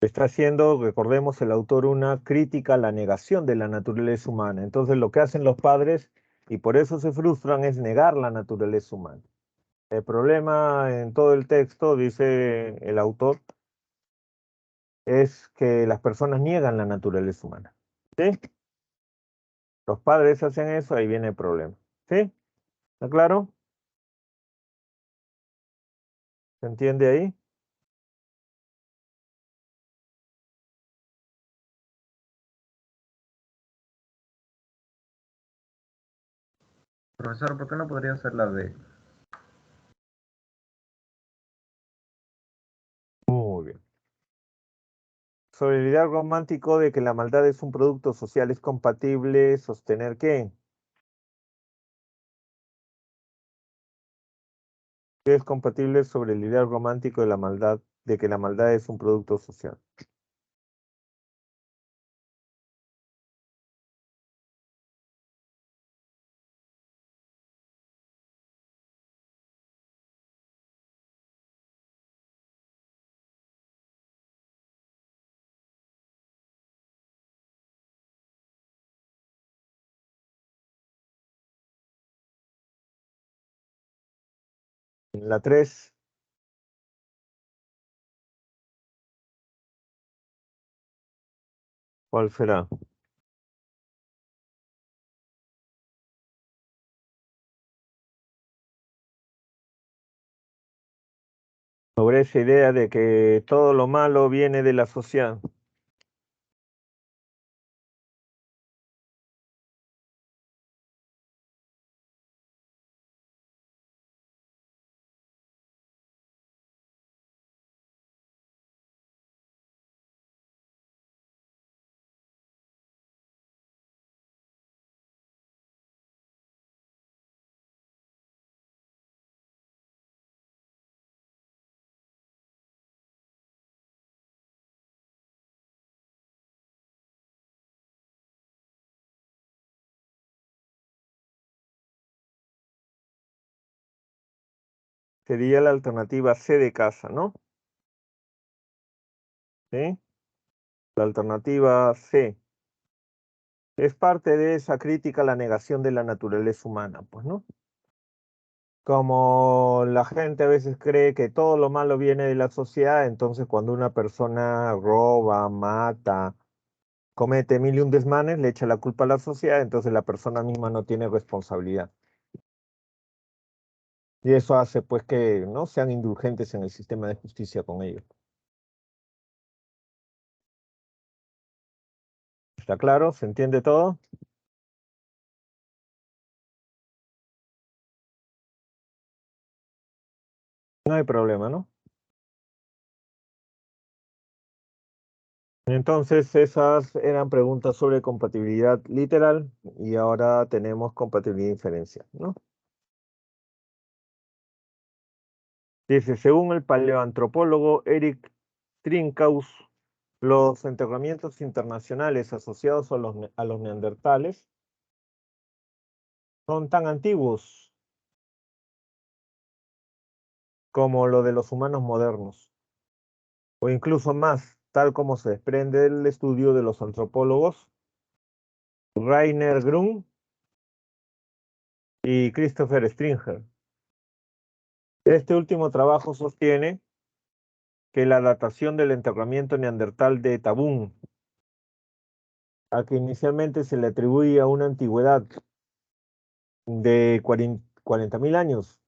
Está haciendo, recordemos, el autor una crítica a la negación de la naturaleza humana. Entonces lo que hacen los padres, y por eso se frustran, es negar la naturaleza humana. El problema en todo el texto, dice el autor, es que las personas niegan la naturaleza humana. ¿Sí? Los padres hacen eso, ahí viene el problema. ¿Sí? ¿Está claro? ¿Se entiende ahí? Profesor, ¿por qué no podría ser la B? Muy bien. Sobre el ideal romántico de que la maldad es un producto social, ¿es compatible sostener qué? ¿Qué es compatible sobre el ideal romántico de la maldad, de que la maldad es un producto social? La 3. ¿Cuál será? Sobre esa idea de que todo lo malo viene de la sociedad. Sería la alternativa C de casa, ¿no? ¿Sí? La alternativa C. Es parte de esa crítica a la negación de la naturaleza humana, pues, ¿no? Como la gente a veces cree que todo lo malo viene de la sociedad, entonces cuando una persona roba, mata, comete mil y un desmanes, le echa la culpa a la sociedad, entonces la persona misma no tiene responsabilidad. Y eso hace pues que no sean indulgentes en el sistema de justicia con ellos. ¿Está claro? ¿Se entiende todo? No hay problema, ¿no? Entonces esas eran preguntas sobre compatibilidad literal y ahora tenemos compatibilidad inferencial, ¿no? Dice, según el paleoantropólogo Eric Trinkaus, los enterramientos internacionales asociados a los neandertales son tan antiguos como lo de los humanos modernos, o incluso más, tal como se desprende del estudio de los antropólogos Rainer Grun y Christopher Stringer. Este último trabajo sostiene que la datación del enterramiento neandertal de Tabún, a que inicialmente se le atribuía una antigüedad de 40.000 años,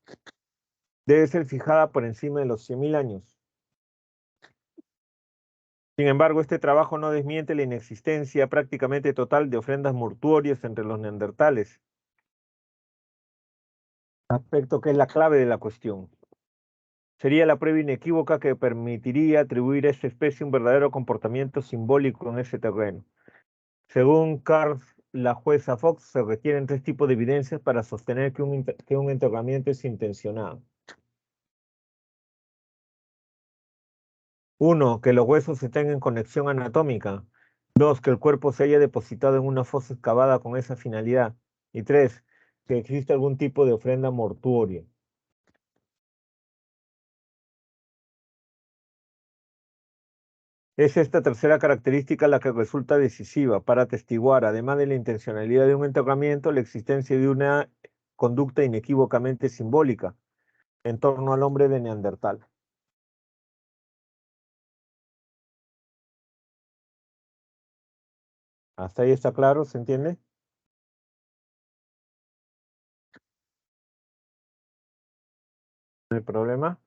debe ser fijada por encima de los 100.000 años. Sin embargo, este trabajo no desmiente la inexistencia prácticamente total de ofrendas mortuorias entre los neandertales, aspecto que es la clave de la cuestión. Sería la prueba inequívoca que permitiría atribuir a esta especie un verdadero comportamiento simbólico en ese terreno. Según Carl, la jueza Fox, se requieren tres tipos de evidencias para sostener que un enterramiento es intencionado. Uno, que los huesos se tengan conexión anatómica. Dos, que el cuerpo se haya depositado en una fosa excavada con esa finalidad. Y tres, que existe algún tipo de ofrenda mortuoria. Es esta tercera característica la que resulta decisiva para atestiguar, además de la intencionalidad de un enterramiento, la existencia de una conducta inequívocamente simbólica en torno al hombre de Neandertal. ¿Hasta ahí está claro? ¿Se entiende? ¿No hay problema?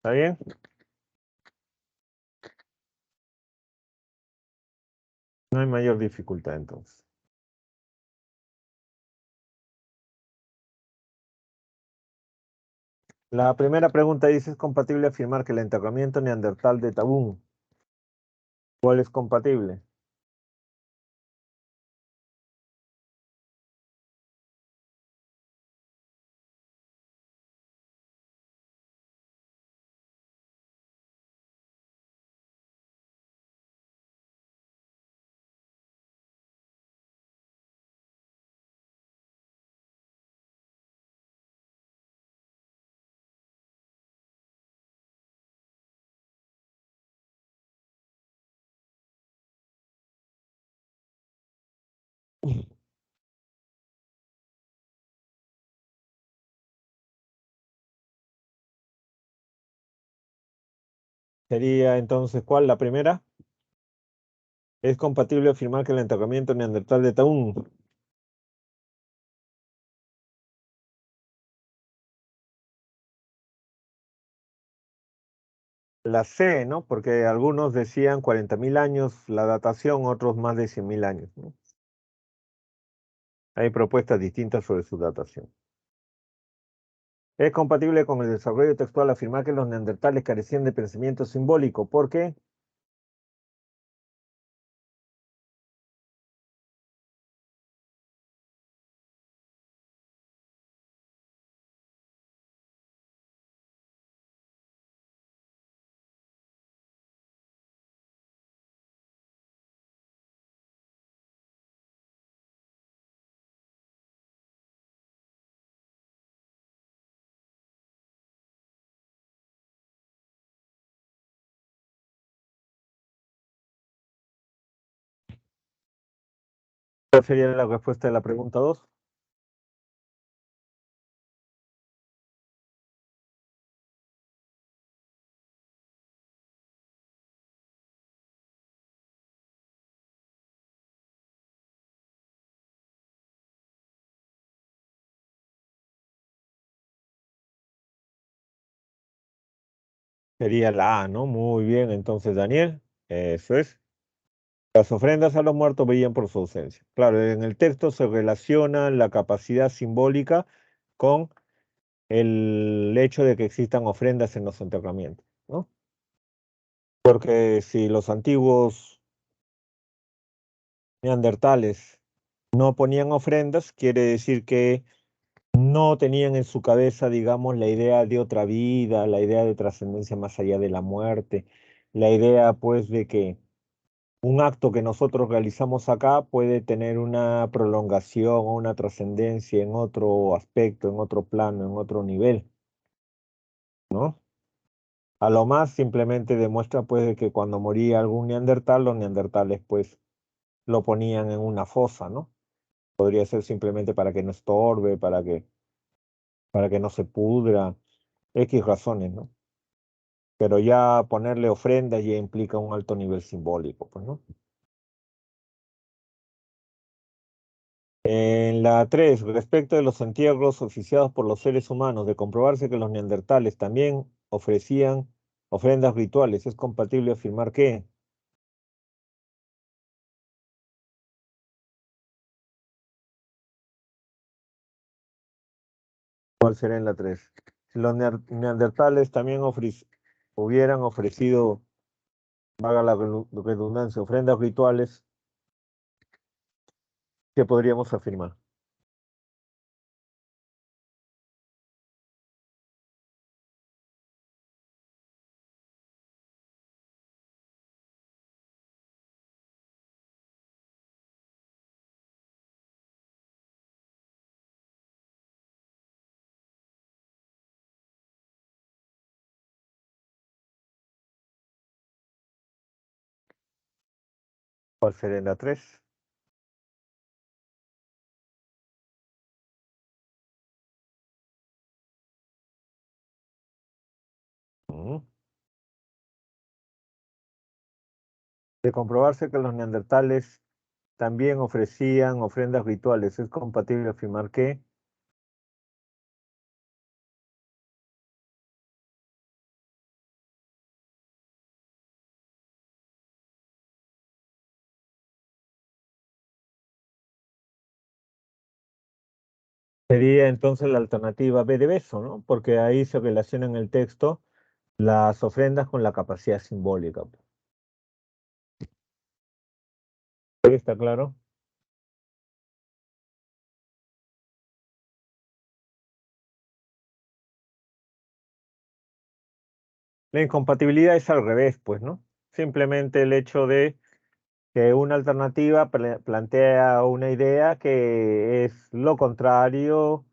¿Está bien? No hay mayor dificultad entonces. La primera pregunta dice, ¿es compatible afirmar que el enterramiento neandertal de Tabún? ¿Cuál es compatible? Sería entonces, ¿cuál? La primera. ¿Es compatible afirmar que el enterramiento neandertal de Taún? La C, ¿no? Porque algunos decían 40.000 años la datación, otros más de 100.000 años, ¿no? Hay propuestas distintas sobre su datación. Es compatible con el desarrollo textual afirmar que los neandertales carecían de pensamiento simbólico. ¿Por qué? ¿Cuál sería la respuesta de la pregunta 2? Sería la A, ¿no? Muy bien, entonces, Daniel, eso es. Las ofrendas a los muertos veían por su ausencia. Claro, en el texto se relaciona la capacidad simbólica con el hecho de que existan ofrendas en los enterramientos, ¿no? Porque si los antiguos neandertales no ponían ofrendas, quiere decir que no tenían en su cabeza, digamos, la idea de otra vida, la idea de trascendencia más allá de la muerte, la idea, pues, de que un acto que nosotros realizamos acá puede tener una prolongación o una trascendencia en otro aspecto, en otro plano, en otro nivel, ¿no? A lo más simplemente demuestra pues de que cuando moría algún neandertal, los neandertales pues lo ponían en una fosa, ¿no? Podría ser simplemente para que no estorbe, para que no se pudra, X razones, ¿no? Pero ya ponerle ofrendas ya implica un alto nivel simbólico, pues, ¿no? En la 3, respecto de los entierros oficiados por los seres humanos, de comprobarse que los neandertales también ofrecían ofrendas rituales, ¿es compatible afirmar que? ¿Cuál será en la 3? Si los neandertales también hubieran ofrecido, vaga la redundancia, ofrendas rituales, ¿qué podríamos afirmar? ¿Cuál será en la 3? De comprobarse que los neandertales también ofrecían ofrendas rituales, ¿es compatible afirmar que? Sería entonces la alternativa B de beso, ¿no? Porque ahí se relaciona en el texto las ofrendas con la capacidad simbólica. ¿Está claro? La incompatibilidad es al revés, pues, ¿no? Simplemente el hecho de que una alternativa plantea una idea que es lo contrario,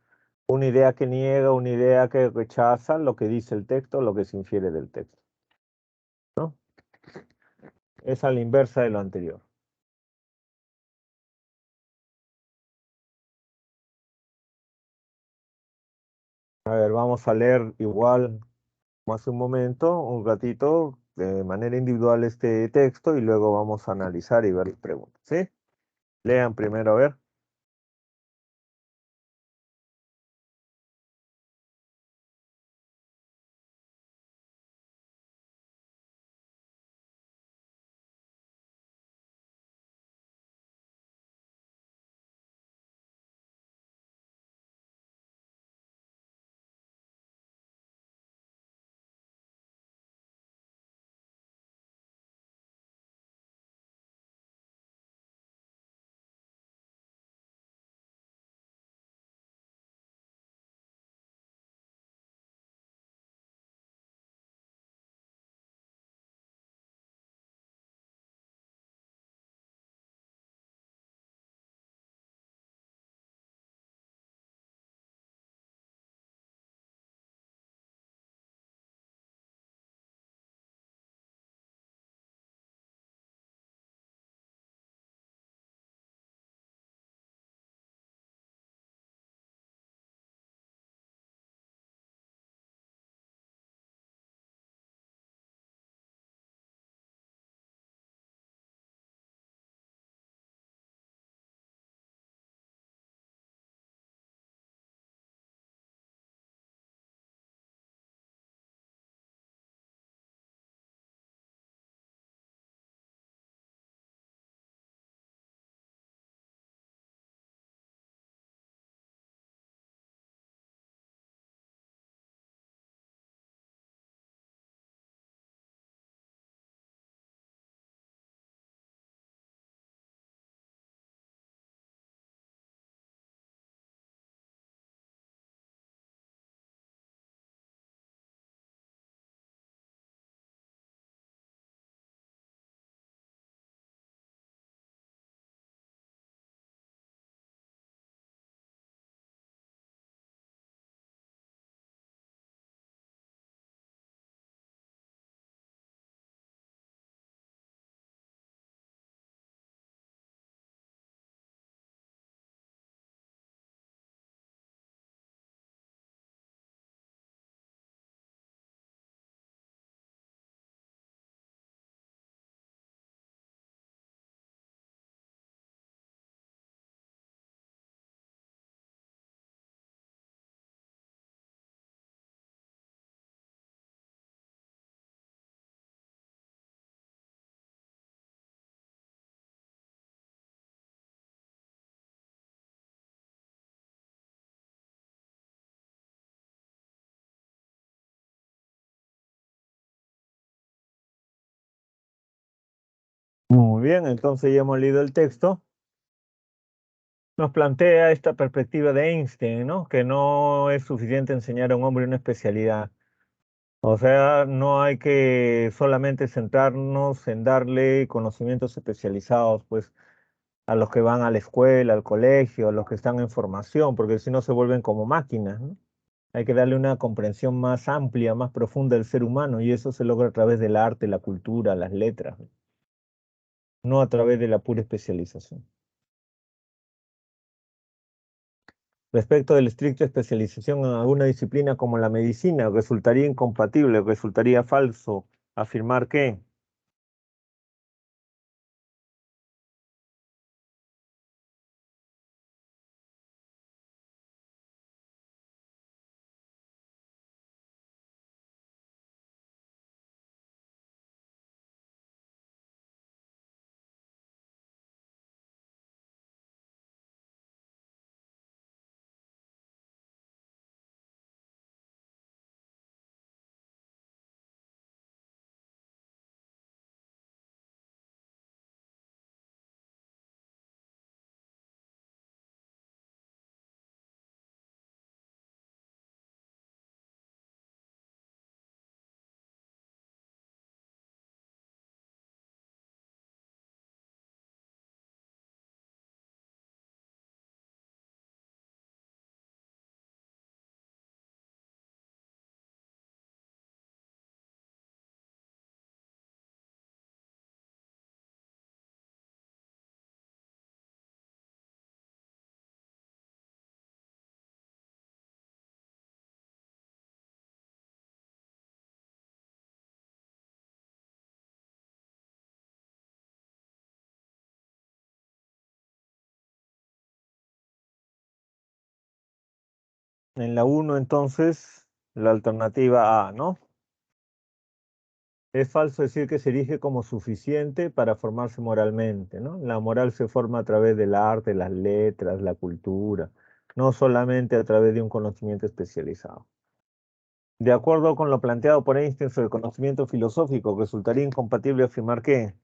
una idea que niega, una idea que rechaza lo que dice el texto, lo que se infiere del texto, ¿no? Es a la inversa de lo anterior. A ver, vamos a leer igual como hace un momento, un ratito, de manera individual este texto y luego vamos a analizar y ver las preguntas, ¿sí? Lean primero, a ver. Muy bien, entonces ya hemos leído el texto. Nos plantea esta perspectiva de Einstein, ¿no? Que no es suficiente enseñar a un hombre una especialidad. O sea, no hay que solamente centrarnos en darle conocimientos especializados, pues, a los que van a la escuela, al colegio, a los que están en formación, porque si no se vuelven como máquinas, ¿no? Hay que darle una comprensión más amplia, más profunda del ser humano, y eso se logra a través del arte, la cultura, las letras, ¿no? No a través de la pura especialización. Respecto de la estricta especialización en alguna disciplina como la medicina, resultaría incompatible, resultaría falso afirmar que En la 1, entonces, la alternativa A, ¿no? Es falso decir que se erige como suficiente para formarse moralmente, ¿no? La moral se forma a través del arte, las letras, la cultura, no solamente a través de un conocimiento especializado. De acuerdo con lo planteado por Einstein sobre el conocimiento filosófico, resultaría incompatible afirmar que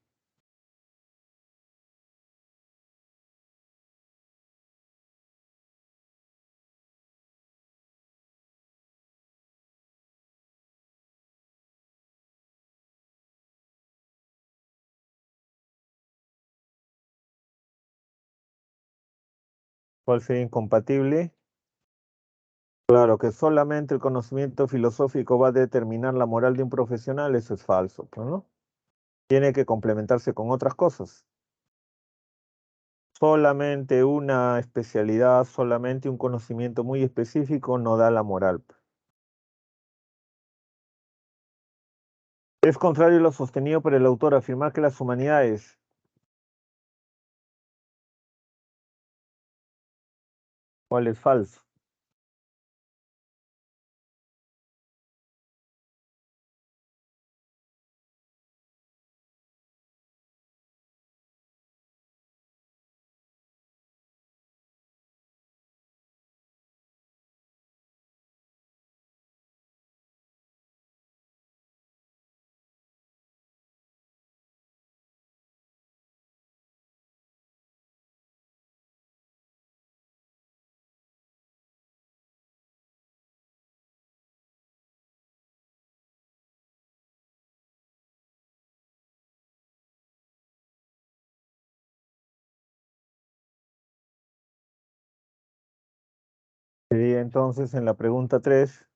¿cuál sería incompatible? Claro, que solamente el conocimiento filosófico va a determinar la moral de un profesional, eso es falso, pues, ¿no? Tiene que complementarse con otras cosas. Solamente una especialidad, solamente un conocimiento muy específico no da la moral. Es contrario a lo sostenido por el autor afirmar que las humanidades ¿cuál es falso? Sería entonces en la pregunta 3.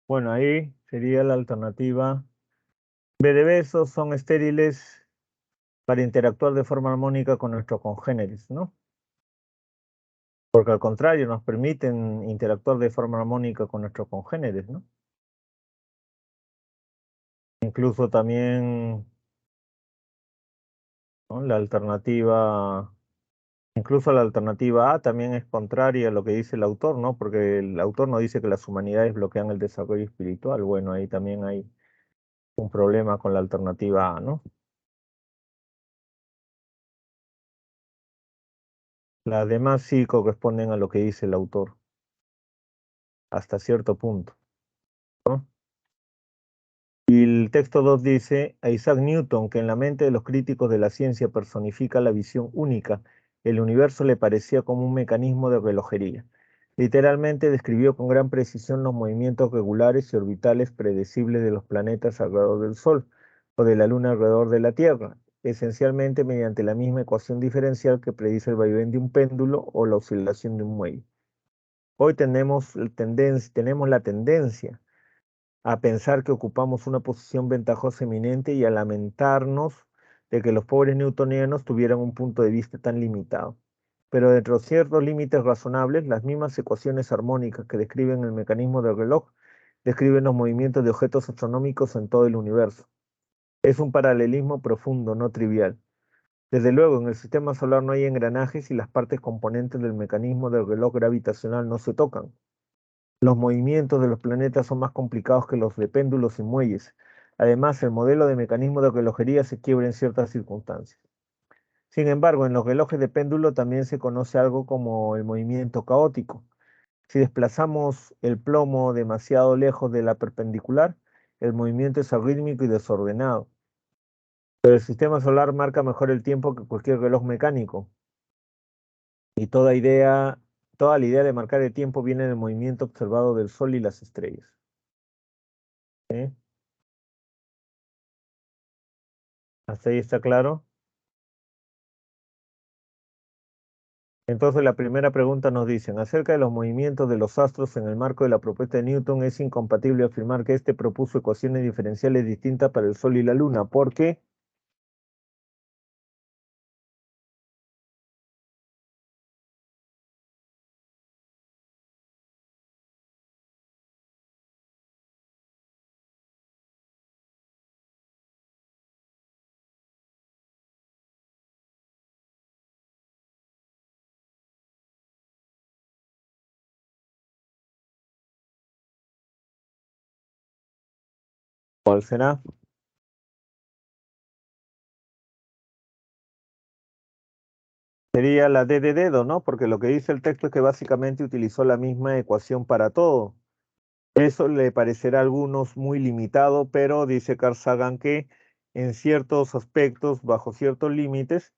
Bueno, ahí sería la alternativa B de besos, son estériles para interactuar de forma armónica con nuestros congéneres, ¿no? Porque al contrario, nos permiten interactuar de forma armónica con nuestros congéneres, ¿no? Incluso también, ¿no? Incluso la alternativa A también es contraria a lo que dice el autor, ¿no? Porque el autor no dice que las humanidades bloquean el desarrollo espiritual. Bueno, ahí también hay un problema con la alternativa A, ¿no? Las demás sí corresponden a lo que dice el autor, hasta cierto punto, ¿no? Y el texto 2 dice, a Isaac Newton, que en la mente de los críticos de la ciencia personifica la visión única, el universo le parecía como un mecanismo de relojería. Literalmente describió con gran precisión los movimientos regulares y orbitales predecibles de los planetas alrededor del Sol o de la Luna alrededor de la Tierra, esencialmente mediante la misma ecuación diferencial que predice el vaivén de un péndulo o la oscilación de un muelle. Hoy tenemos la tendencia a pensar que ocupamos una posición ventajosa eminente y a lamentarnos de que los pobres newtonianos tuvieran un punto de vista tan limitado. Pero dentro de ciertos límites razonables, las mismas ecuaciones armónicas que describen el mecanismo del reloj describen los movimientos de objetos astronómicos en todo el universo. Es un paralelismo profundo, no trivial. Desde luego, en el sistema solar no hay engranajes y las partes componentes del mecanismo del reloj gravitacional no se tocan. Los movimientos de los planetas son más complicados que los de péndulos y muelles. Además, el modelo de mecanismo de relojería se quiebra en ciertas circunstancias. Sin embargo, en los relojes de péndulo también se conoce algo como el movimiento caótico. Si desplazamos el plomo demasiado lejos de la perpendicular, el movimiento es arrítmico y desordenado. Pero el sistema solar marca mejor el tiempo que cualquier reloj mecánico. Y toda la idea de marcar el tiempo viene del movimiento observado del Sol y las estrellas. ¿Sí? ¿Hasta ahí está claro? Entonces la primera pregunta nos dicen, acerca de los movimientos de los astros en el marco de la propuesta de Newton, es incompatible afirmar que éste propuso ecuaciones diferenciales distintas para el Sol y la Luna. ¿Por qué? ¿Cuál será? Sería la D de dedo, ¿no? Porque lo que dice el texto es que básicamente utilizó la misma ecuación para todo. Eso le parecerá a algunos muy limitado, pero dice Carl Sagan que en ciertos aspectos, bajo ciertos límites,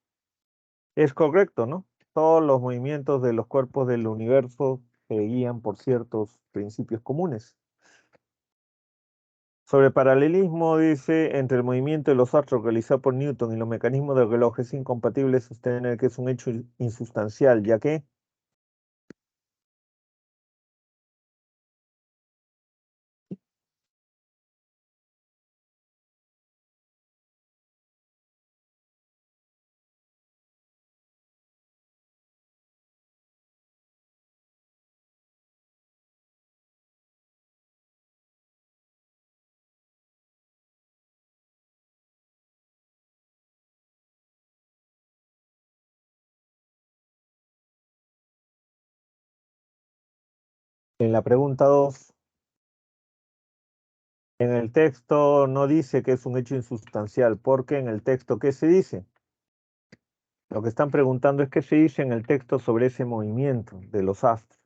es correcto, ¿no? Todos los movimientos de los cuerpos del universo se guían por ciertos principios comunes. Sobre paralelismo, dice, entre el movimiento de los astros realizado por Newton y los mecanismos del reloj es incompatible sostener que es un hecho insustancial, ya que en la pregunta 2, en el texto no dice que es un hecho insustancial, porque en el texto, ¿qué se dice? Lo que están preguntando es qué se dice en el texto sobre ese movimiento de los astros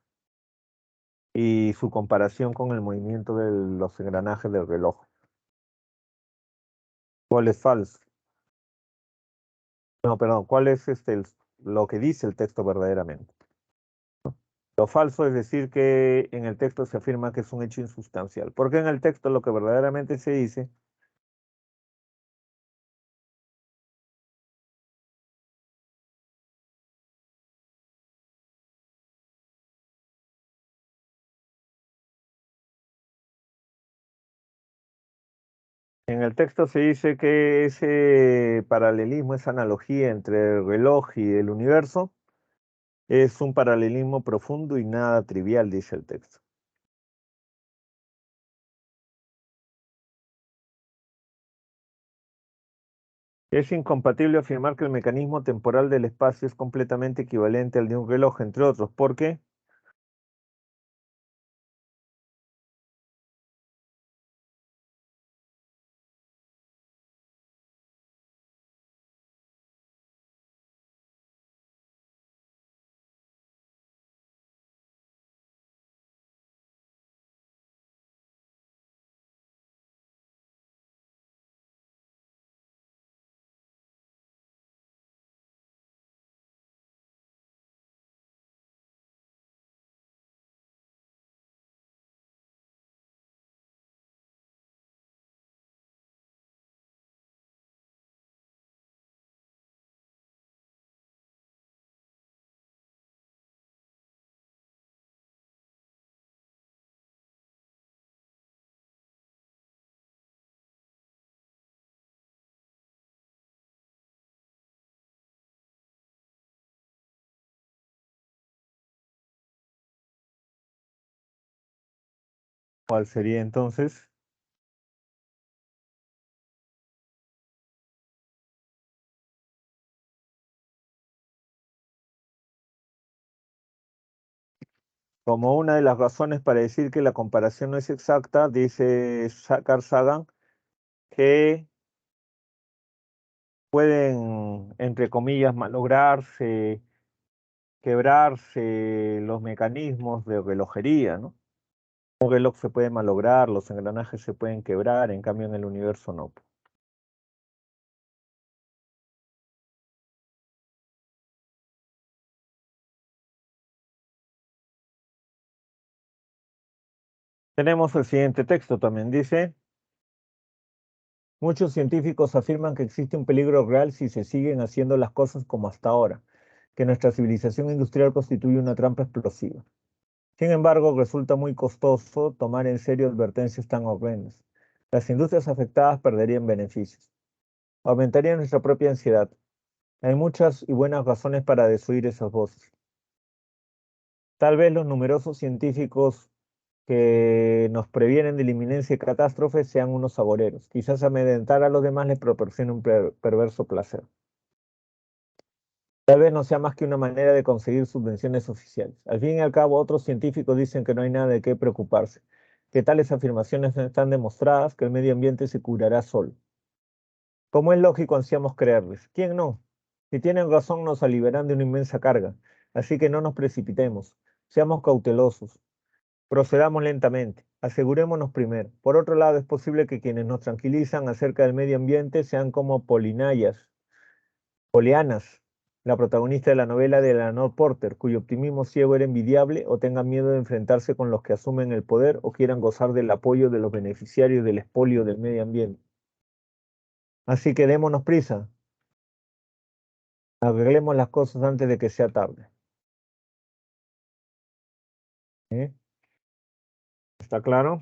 y su comparación con el movimiento de los engranajes del reloj. ¿Cuál es falso? No, perdón, ¿cuál es lo que dice el texto verdaderamente? Lo falso es decir que en el texto se afirma que es un hecho insustancial, porque en el texto lo que verdaderamente se dice, en el texto se dice que ese paralelismo, esa analogía entre el reloj y el universo es un paralelismo profundo y nada trivial, dice el texto. Es incompatible afirmar que el mecanismo temporal del espacio es completamente equivalente al de un reloj, entre otros. ¿Por qué? ¿Cuál sería entonces? Como una de las razones para decir que la comparación no es exacta, dice Carl Sagan, que pueden, entre comillas, malograrse, quebrarse los mecanismos de relojería, ¿no? Un reloj se puede malograr, los engranajes se pueden quebrar, en cambio en el universo no. Tenemos el siguiente texto también. Dice, muchos científicos afirman que existe un peligro real si se siguen haciendo las cosas como hasta ahora, que nuestra civilización industrial constituye una trampa explosiva. Sin embargo, resulta muy costoso tomar en serio advertencias tan horrendas. Las industrias afectadas perderían beneficios. Aumentaría nuestra propia ansiedad. Hay muchas y buenas razones para desoír esas voces. Tal vez los numerosos científicos que nos previenen de la inminencia de catástrofes sean unos agoreros. Quizás amedrentar a los demás les proporcione un perverso placer. Tal vez no sea más que una manera de conseguir subvenciones oficiales. Al fin y al cabo, otros científicos dicen que no hay nada de qué preocuparse, que tales afirmaciones no están demostradas, que el medio ambiente se curará solo. Como es lógico, ansiamos creerles. ¿Quién no? Si tienen razón, nos aliviarán de una inmensa carga. Así que no nos precipitemos. Seamos cautelosos. Procedamos lentamente. Asegurémonos primero. Por otro lado, es posible que quienes nos tranquilizan acerca del medio ambiente sean como Polianas, la protagonista de la novela de Eleanor Porter, cuyo optimismo ciego era envidiable, o tengan miedo de enfrentarse con los que asumen el poder o quieran gozar del apoyo de los beneficiarios del expolio del medio ambiente. Así que démonos prisa. Arreglemos las cosas antes de que sea tarde. ¿Eh? ¿Está claro?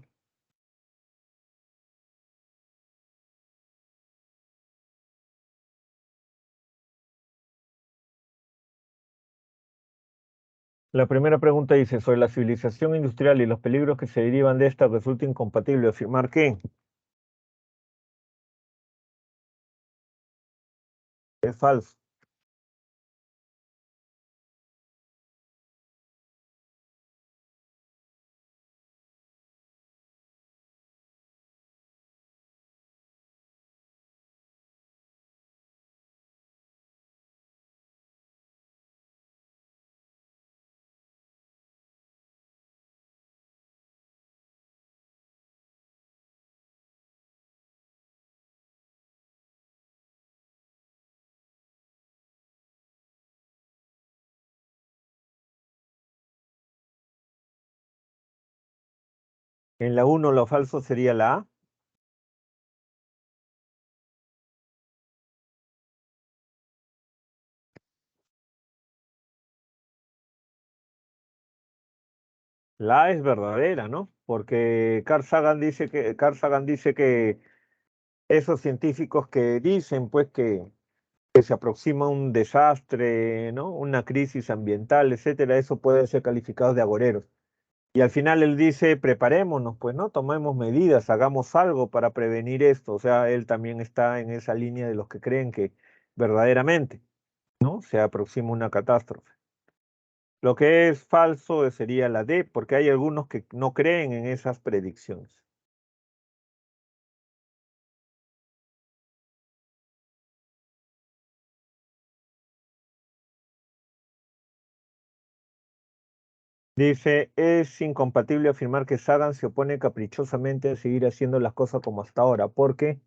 La primera pregunta dice, sobre la civilización industrial y los peligros que se derivan de esta, resulta incompatible afirmar que es falso. En la 1 lo falso sería la A. La A es verdadera, ¿no? Porque Carl Sagan dice que esos científicos que dicen pues que se aproxima un desastre, ¿no? Una crisis ambiental, etcétera, eso puede ser calificado de agoreros. Y al final él dice, preparémonos, pues, ¿no? Tomemos medidas, hagamos algo para prevenir esto. O sea, él también está en esa línea de los que creen que verdaderamente, ¿no? Se aproxima una catástrofe. Lo que es falso sería la D, porque hay algunos que no creen en esas predicciones. Dice, es incompatible afirmar que Sagan se opone caprichosamente a seguir haciendo las cosas como hasta ahora, porque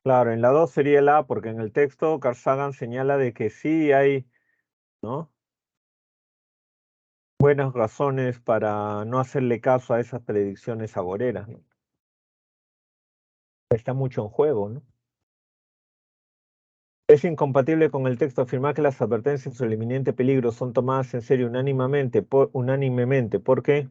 claro, en la 2 sería el A, porque en el texto Carl Sagan señala de que sí hay, ¿no? Buenas razones para no hacerle caso a esas predicciones agoreras, ¿no? Está mucho en juego, ¿no? Es incompatible con el texto afirmar que las advertencias sobre el inminente peligro son tomadas en serio unánimemente, porque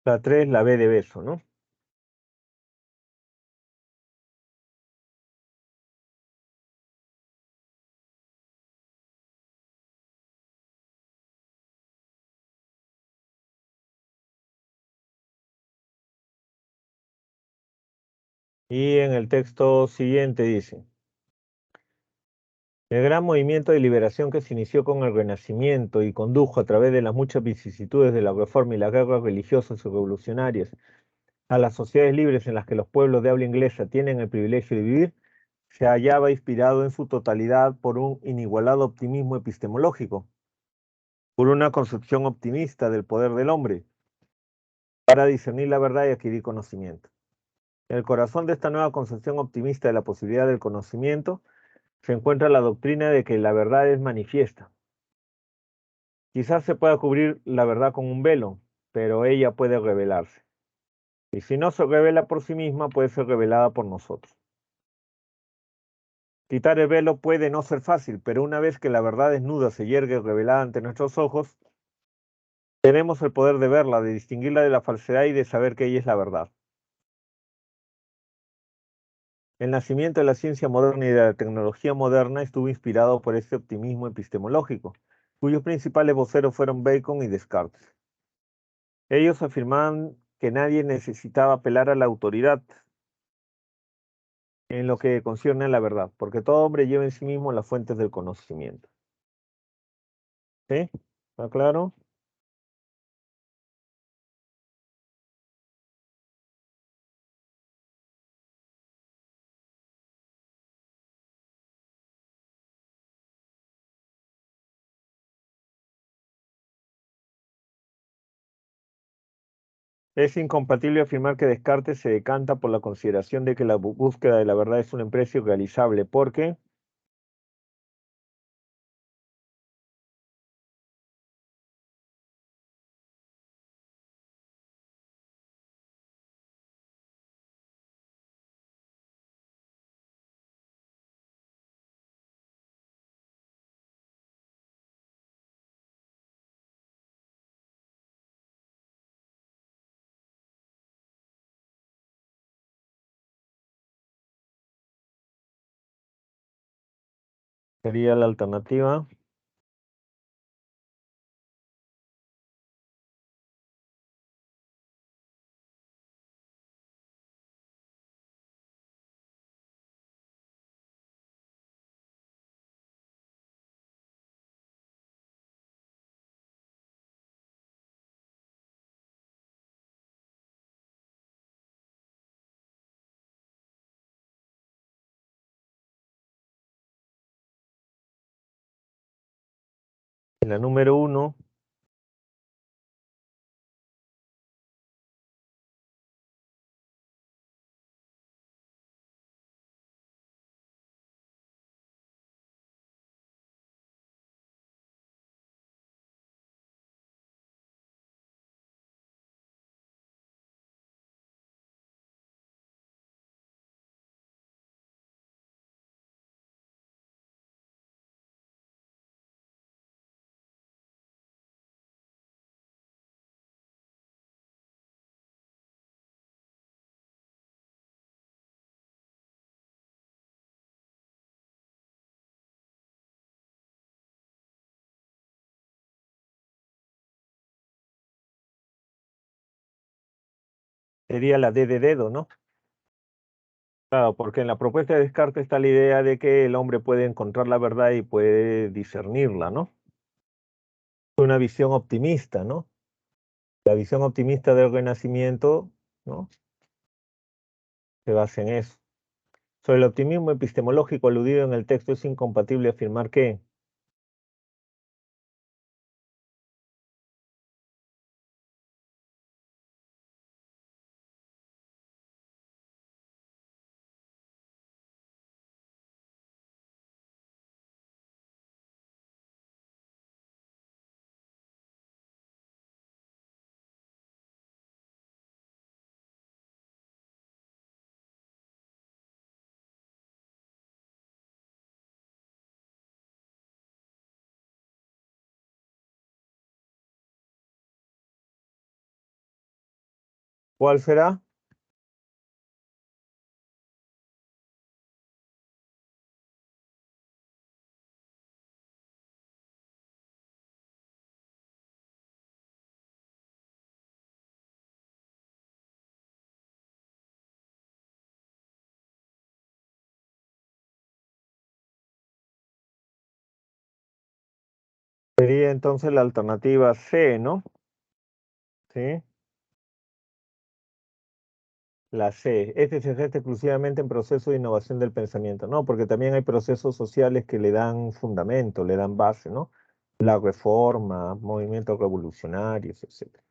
La 3, la B de beso, ¿no? Y en el texto siguiente dice: el gran movimiento de liberación que se inició con el Renacimiento y condujo a través de las muchas vicisitudes de la Reforma y las guerras religiosas y revolucionarias a las sociedades libres en las que los pueblos de habla inglesa tienen el privilegio de vivir, se hallaba inspirado en su totalidad por un inigualado optimismo epistemológico, por una concepción optimista del poder del hombre para discernir la verdad y adquirir conocimiento. En el corazón de esta nueva concepción optimista de la posibilidad del conocimiento se encuentra la doctrina de que la verdad es manifiesta. Quizás se pueda cubrir la verdad con un velo, pero ella puede revelarse. Y si no se revela por sí misma, puede ser revelada por nosotros. Quitar el velo puede no ser fácil, pero una vez que la verdad desnuda se yergue revelada ante nuestros ojos, tenemos el poder de verla, de distinguirla de la falsedad y de saber que ella es la verdad. El nacimiento de la ciencia moderna y de la tecnología moderna estuvo inspirado por este optimismo epistemológico, cuyos principales voceros fueron Bacon y Descartes. Ellos afirmaban que nadie necesitaba apelar a la autoridad en lo que concierne a la verdad, porque todo hombre lleva en sí mismo las fuentes del conocimiento. ¿Sí? ¿Está claro? Es incompatible afirmar que Descartes se decanta por la consideración de que la búsqueda de la verdad es un empresa irrealizable, porque sería la alternativa. La número 1. Sería la D de dedo, ¿no? Claro, porque en la propuesta de Descartes está la idea de que el hombre puede encontrar la verdad y puede discernirla, ¿no? Una visión optimista, ¿no? La visión optimista del Renacimiento, ¿no? Se basa en eso. Sobre el optimismo epistemológico aludido en el texto, es incompatible afirmar que ¿Cuál será? Sería entonces la alternativa C, ¿no? Sí. La C. Este se gesta exclusivamente en procesos de innovación del pensamiento, ¿no? Porque también hay procesos sociales que le dan fundamento, le dan base, ¿no? La reforma, movimientos revolucionarios, etc.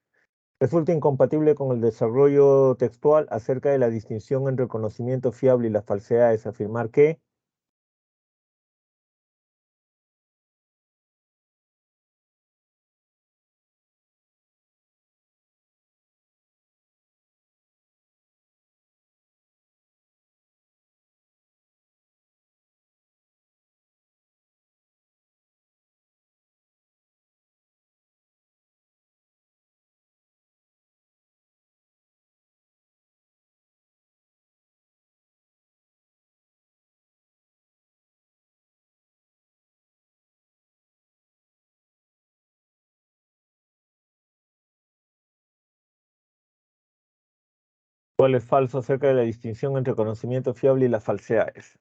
Resulta incompatible con el desarrollo textual acerca de la distinción entre el conocimiento fiable y las falsedades, afirmar que cuál es falso acerca de la distinción entre conocimiento fiable y las falsedades.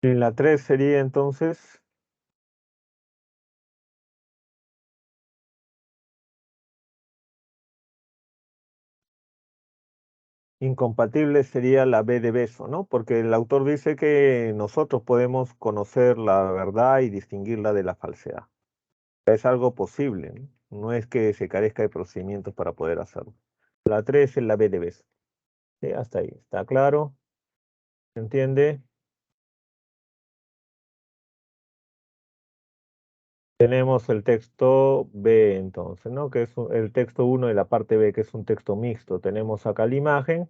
Y la 3 sería entonces incompatible, sería la B de beso, ¿no? Porque el autor dice que nosotros podemos conocer la verdad y distinguirla de la falsedad. Es algo posible, ¿no? No es que se carezca de procedimientos para poder hacerlo. La 3 es la B de beso. Sí, hasta ahí. ¿Está claro? ¿Se entiende? Tenemos el texto B entonces, ¿no? Que es el texto 1 de la parte B, que es un texto mixto. Tenemos acá la imagen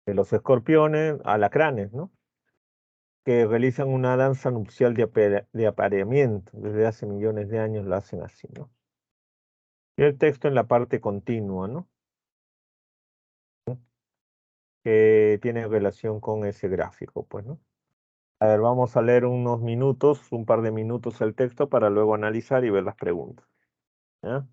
de los escorpiones, alacranes, ¿no? Que realizan una danza nupcial de apareamiento. Desde hace millones de años lo hacen así, ¿no? Y el texto en la parte continua, ¿no? Que tiene relación con ese gráfico, pues, ¿no? A ver, vamos a leer unos minutos, un par de minutos el texto para luego analizar y ver las preguntas. ¿Ya?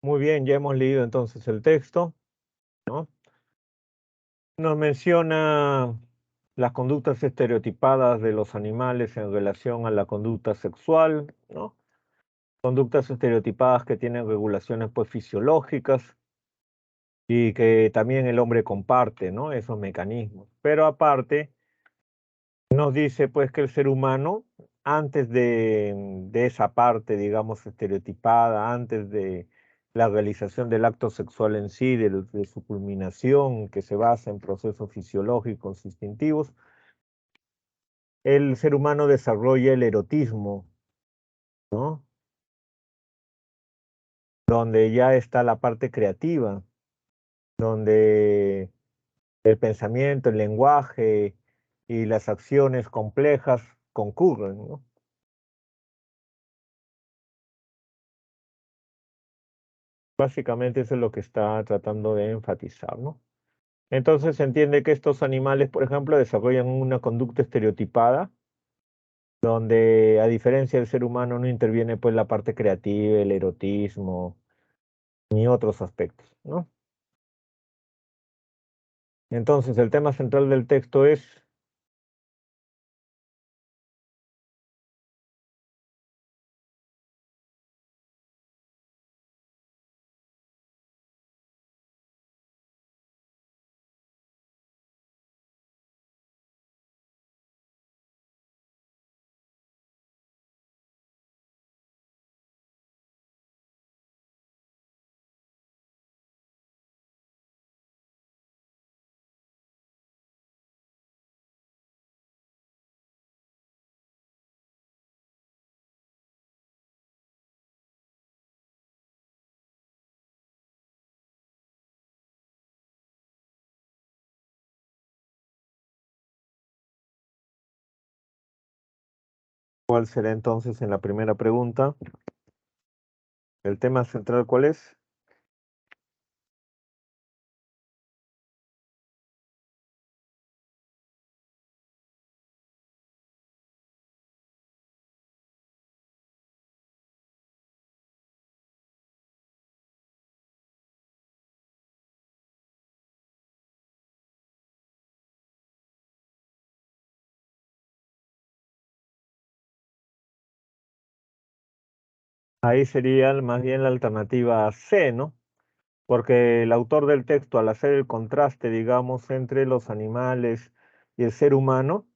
Muy bien, ya hemos leído entonces el texto, ¿no? Nos menciona las conductas estereotipadas de los animales en relación a la conducta sexual, ¿no? Conductas estereotipadas que tienen regulaciones pues fisiológicas y que también el hombre comparte, ¿no? Esos mecanismos. Pero aparte nos dice pues que el ser humano, antes de esa parte, digamos, estereotipada, antes de la realización del acto sexual en sí, de su culminación, que se basa en procesos fisiológicos instintivos, el ser humano desarrolla el erotismo, ¿no? Donde ya está la parte creativa, donde el pensamiento, el lenguaje y las acciones complejas concurren, ¿no? Básicamente eso es lo que está tratando de enfatizar, ¿no? Entonces se entiende que estos animales, por ejemplo, desarrollan una conducta estereotipada, donde a diferencia del ser humano no interviene pues la parte creativa, el erotismo, ni otros aspectos, ¿no? Entonces el tema central del texto es cuál será entonces en la primera pregunta. El tema central, ¿cuál es? Ahí sería más bien la alternativa C, ¿no? Porque el autor del texto, al hacer el contraste, digamos, entre los animales y el ser humano,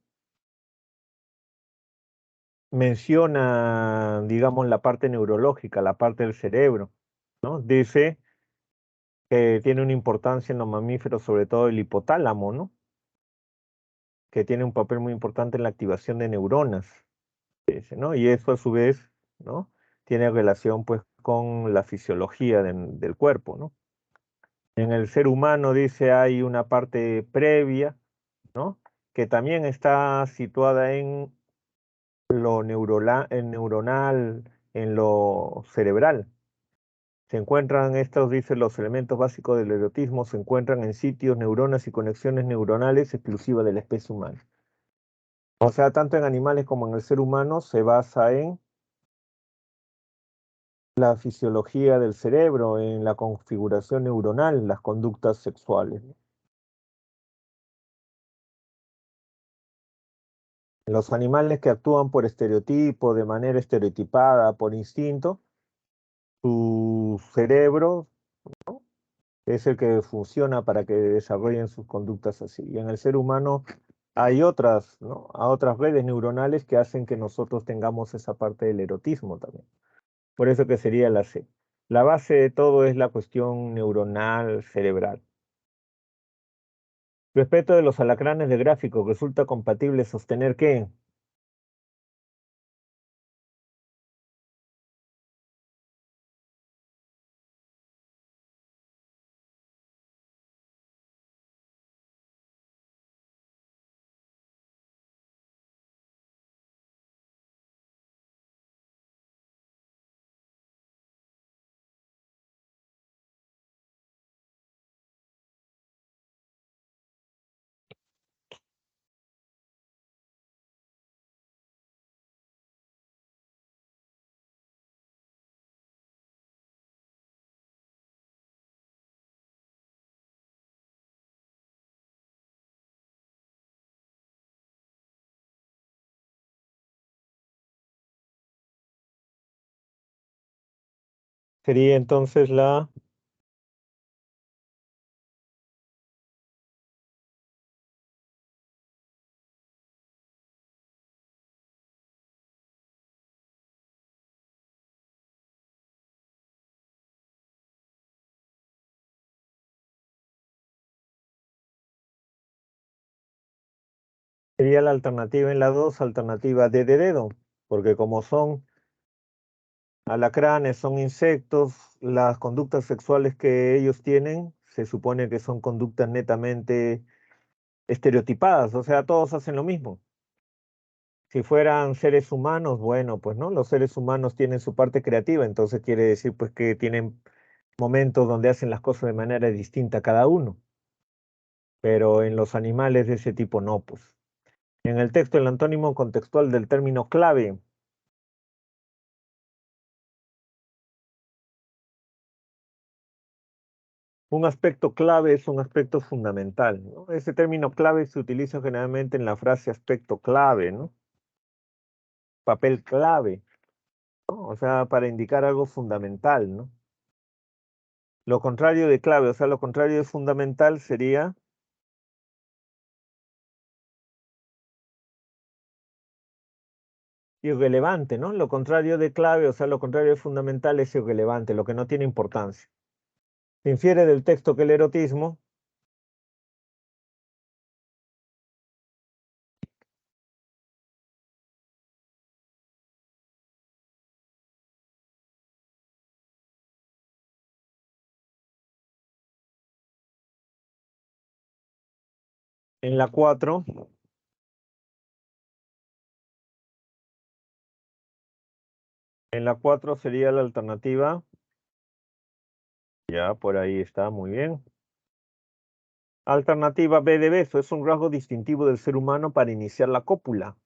menciona, digamos, la parte neurológica, la parte del cerebro, ¿no? Dice que tiene una importancia en los mamíferos, sobre todo el hipotálamo, ¿no? Que tiene un papel muy importante en la activación de neuronas, dice, ¿no? Y eso a su vez, ¿no? Tiene relación, pues, con la fisiología del cuerpo, ¿no? En el ser humano, dice, hay una parte previa, ¿no? Que también está situada en lo neuronal, en lo cerebral. Se encuentran estos, dice, los elementos básicos del erotismo, se encuentran en sitios, neuronas y conexiones neuronales exclusivas de la especie humana. O sea, tanto en animales como en el ser humano se basa en la fisiología del cerebro, en la configuración neuronal, las conductas sexuales. Los animales que actúan por estereotipo, de manera estereotipada, por instinto, su cerebro es el que funciona para que desarrollen sus conductas así. Y en el ser humano hay otras, ¿no? A otras redes neuronales que hacen que nosotros tengamos esa parte del erotismo también. Por eso que sería la C. La base de todo es la cuestión neuronal cerebral. Respecto de los alacranes de gráfico, resulta compatible sostener que Sería entonces la... Sería la alternativa en la 2, alternativa D de dedo, porque como son alacranes, son insectos, las conductas sexuales que ellos tienen se supone que son conductas netamente estereotipadas, o sea, todos hacen lo mismo. Si fueran seres humanos, bueno, pues no, los seres humanos tienen su parte creativa, entonces quiere decir pues que tienen momentos donde hacen las cosas de manera distinta cada uno, pero en los animales de ese tipo no, pues. En el texto, el antónimo contextual del término clave. Un aspecto clave es un aspecto fundamental, ¿no? Ese término clave se utiliza generalmente en la frase aspecto clave, ¿no? Papel clave, ¿no? O sea, para indicar algo fundamental, ¿no? Lo contrario de clave, o sea, lo contrario de fundamental sería irrelevante, ¿no? Lo contrario de clave, o sea, lo contrario de fundamental es irrelevante, lo que no tiene importancia. Se infiere del texto que el erotismo en la 4, en la 4 sería la alternativa, ya por ahí está, muy bien. Alternativa B de beso, es un rasgo distintivo del ser humano para iniciar la cópula.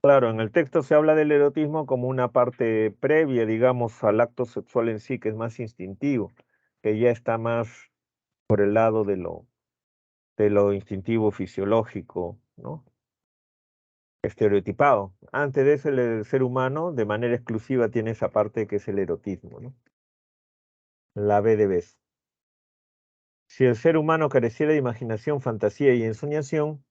Claro, en el texto se habla del erotismo como una parte previa, digamos, al acto sexual en sí, que es más instintivo, que ya está más por el lado de lo instintivo fisiológico, ¿no? Estereotipado. Antes de eso, el ser humano, de manera exclusiva, tiene esa parte que es el erotismo, ¿no? La B de beso. Si el ser humano careciera de imaginación, fantasía y ensoñación,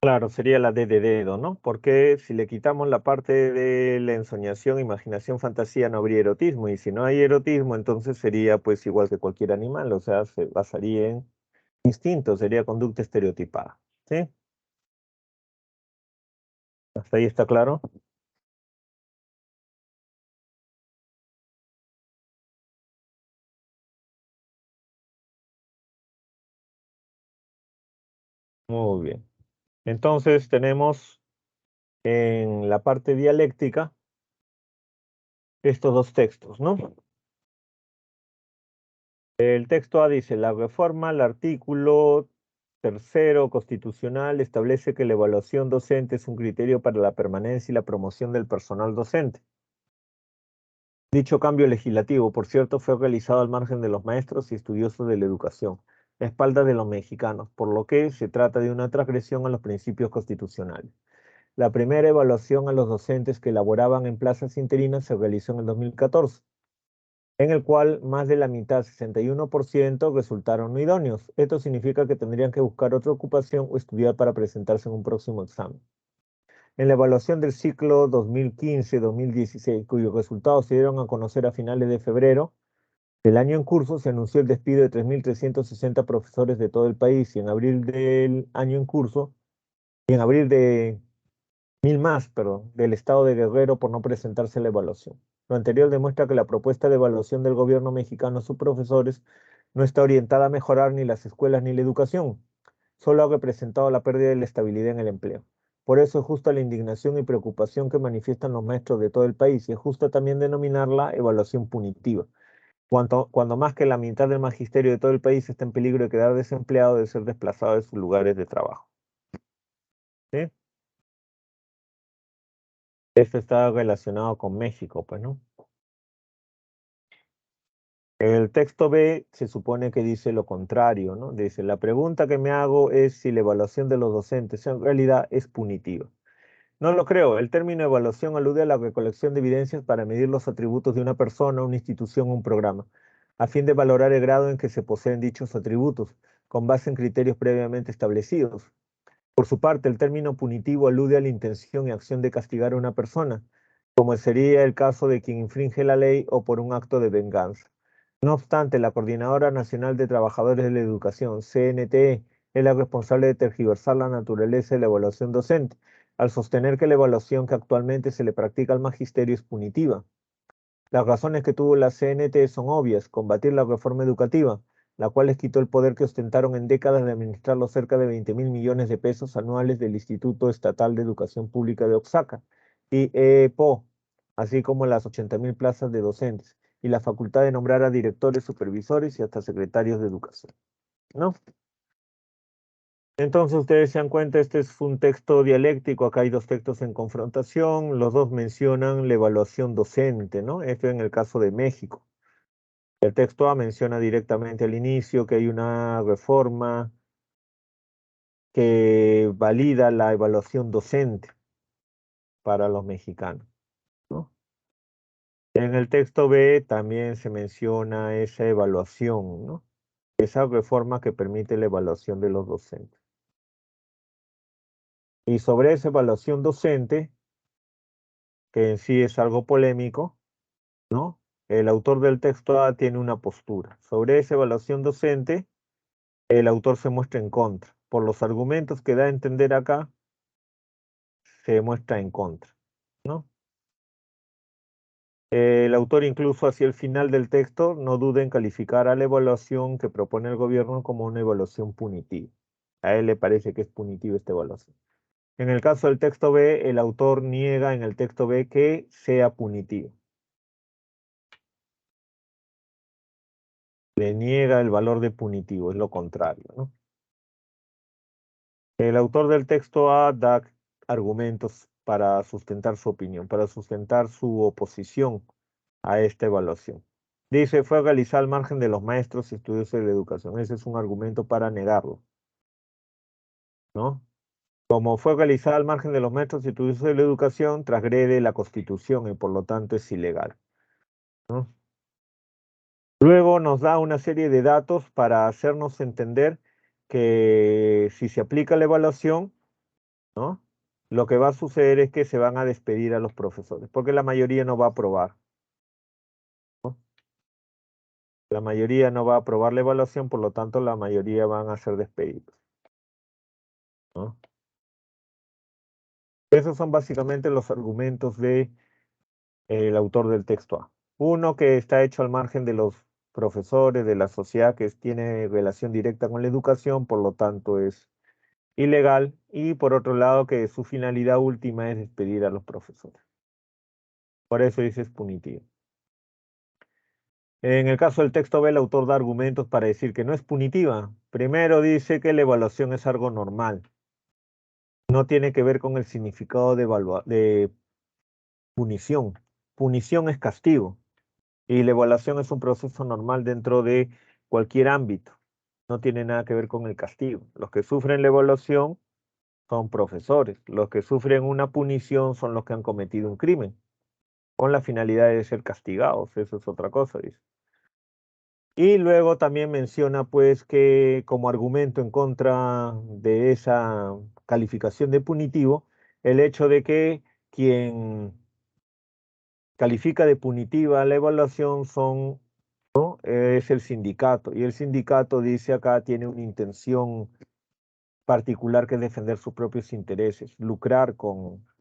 claro, sería la D de dedo, ¿no? Porque si le quitamos la parte de la ensoñación, imaginación, fantasía, no habría erotismo. Y si no hay erotismo, entonces sería pues igual que cualquier animal, o sea, se basaría en instinto, sería conducta estereotipada. ¿Sí? ¿Hasta ahí está claro? Muy bien. Entonces tenemos en la parte dialéctica estos dos textos, ¿no? El texto A dice, la reforma al artículo tercero constitucional establece que la evaluación docente es un criterio para la permanencia y la promoción del personal docente. Dicho cambio legislativo, por cierto, fue realizado al margen de los maestros y estudiosos de la educación, a espaldas de los mexicanos, por lo que se trata de una transgresión a los principios constitucionales. La primera evaluación a los docentes que laboraban en plazas interinas se realizó en el 2014. en el cual más de la mitad, 61%, resultaron no idóneos. Esto significa que tendrían que buscar otra ocupación o estudiar para presentarse en un próximo examen. En la evaluación del ciclo 2015-2016, cuyos resultados se dieron a conocer a finales de febrero del año en curso, se anunció el despido de 3.360 profesores de todo el país y en abril del año en curso, y en abril de 1.000 más, perdón, del estado de Guerrero por no presentarse a la evaluación. Lo anterior demuestra que la propuesta de evaluación del gobierno mexicano a sus profesores no está orientada a mejorar ni las escuelas ni la educación, solo ha representado la pérdida de la estabilidad en el empleo. Por eso es justa la indignación y preocupación que manifiestan los maestros de todo el país y es justa también denominarla evaluación punitiva. Cuando más que la mitad del magisterio de todo el país está en peligro de quedar desempleado, de ser desplazado de sus lugares de trabajo. ¿Sí? Esto está relacionado con México, pues, ¿no? El texto B se supone que dice lo contrario, ¿no? Dice, la pregunta que me hago es si la evaluación de los docentes en realidad es punitiva. No lo creo. El término evaluación alude a la recolección de evidencias para medir los atributos de una persona, una institución o un programa, a fin de valorar el grado en que se poseen dichos atributos, con base en criterios previamente establecidos. Por su parte, el término punitivo alude a la intención y acción de castigar a una persona, como sería el caso de quien infringe la ley o por un acto de venganza. No obstante, la Coordinadora Nacional de Trabajadores de la Educación, CNTE, es la responsable de tergiversar la naturaleza de la evaluación docente, al sostener que la evaluación que actualmente se le practica al magisterio es punitiva. Las razones que tuvo la CNT son obvias: combatir la reforma educativa, la cual les quitó el poder que ostentaron en décadas de administrar los cerca de 20.000 millones de pesos anuales del Instituto Estatal de Educación Pública de Oaxaca, y EPO, así como las 80.000 plazas de docentes, y la facultad de nombrar a directores, supervisores y hasta secretarios de educación, ¿no? Entonces ustedes se dan cuenta, este es un texto dialéctico, acá hay dos textos en confrontación, los dos mencionan la evaluación docente, ¿no? Esto en el caso de México. El texto A menciona directamente al inicio que hay una reforma que valida la evaluación docente para los mexicanos, ¿no? En el texto B también se menciona esa evaluación, ¿no? Esa reforma que permite la evaluación de los docentes. Y sobre esa evaluación docente, que en sí es algo polémico, ¿no? El autor del texto A tiene una postura. Sobre esa evaluación docente, el autor se muestra en contra. Por los argumentos que da a entender acá, se muestra en contra, ¿no? El autor incluso hacia el final del texto no duda en calificar a la evaluación que propone el gobierno como una evaluación punitiva. A él le parece que es punitiva esta evaluación. En el caso del texto B, el autor niega en el texto B que sea punitivo. Le niega el valor de punitivo, es lo contrario, ¿no? El autor del texto A da argumentos para sustentar su opinión, para sustentar su oposición a esta evaluación. Dice, fue realizada al margen de los maestros y estudiosos de la educación. Ese es un argumento para negarlo, ¿no? Como fue realizada al margen de los maestros y estudiosos de la educación, transgrede la Constitución y por lo tanto es ilegal, ¿no? Luego nos da una serie de datos para hacernos entender que si se aplica la evaluación, ¿no? Lo que va a suceder es que se van a despedir a los profesores, porque la mayoría no va a aprobar, ¿no? La mayoría no va a aprobar la evaluación, por lo tanto la mayoría van a ser despedidos, ¿no? Esos son básicamente los argumentos de el autor del texto A. Uno, que está hecho al margen de los profesores, de la sociedad, que tiene relación directa con la educación, por lo tanto es ilegal, y por otro lado que su finalidad última es despedir a los profesores. Por eso dice es punitivo. En el caso del texto B, el autor da argumentos para decir que no es punitiva. Primero dice que la evaluación es algo normal. No tiene que ver con el significado de punición. Punición es castigo. Y la evaluación es un proceso normal dentro de cualquier ámbito. No tiene nada que ver con el castigo. Los que sufren la evaluación son profesores. Los que sufren una punición son los que han cometido un crimen. con la finalidad de ser castigados, eso es otra cosa, dice. Y luego también menciona pues que como argumento en contra de esa calificación de punitivo, el hecho de que quien califica de punitiva la evaluación es el sindicato, y el sindicato dice acá tiene una intención particular que es defender sus propios intereses, lucrar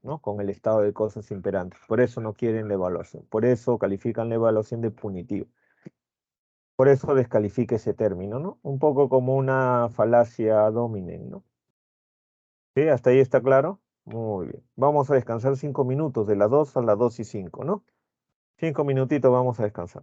¿no? con el estado de cosas imperantes. Por eso no quieren la evaluación, por eso califican la evaluación de punitiva. Por eso descalifica ese término, ¿no? Un poco como una falacia dominen, ¿no? ¿Sí? ¿Hasta ahí está claro? Muy bien. Vamos a descansar 5 minutos, de las 2 a las 2:05, ¿no? 5 minutitos vamos a descansar.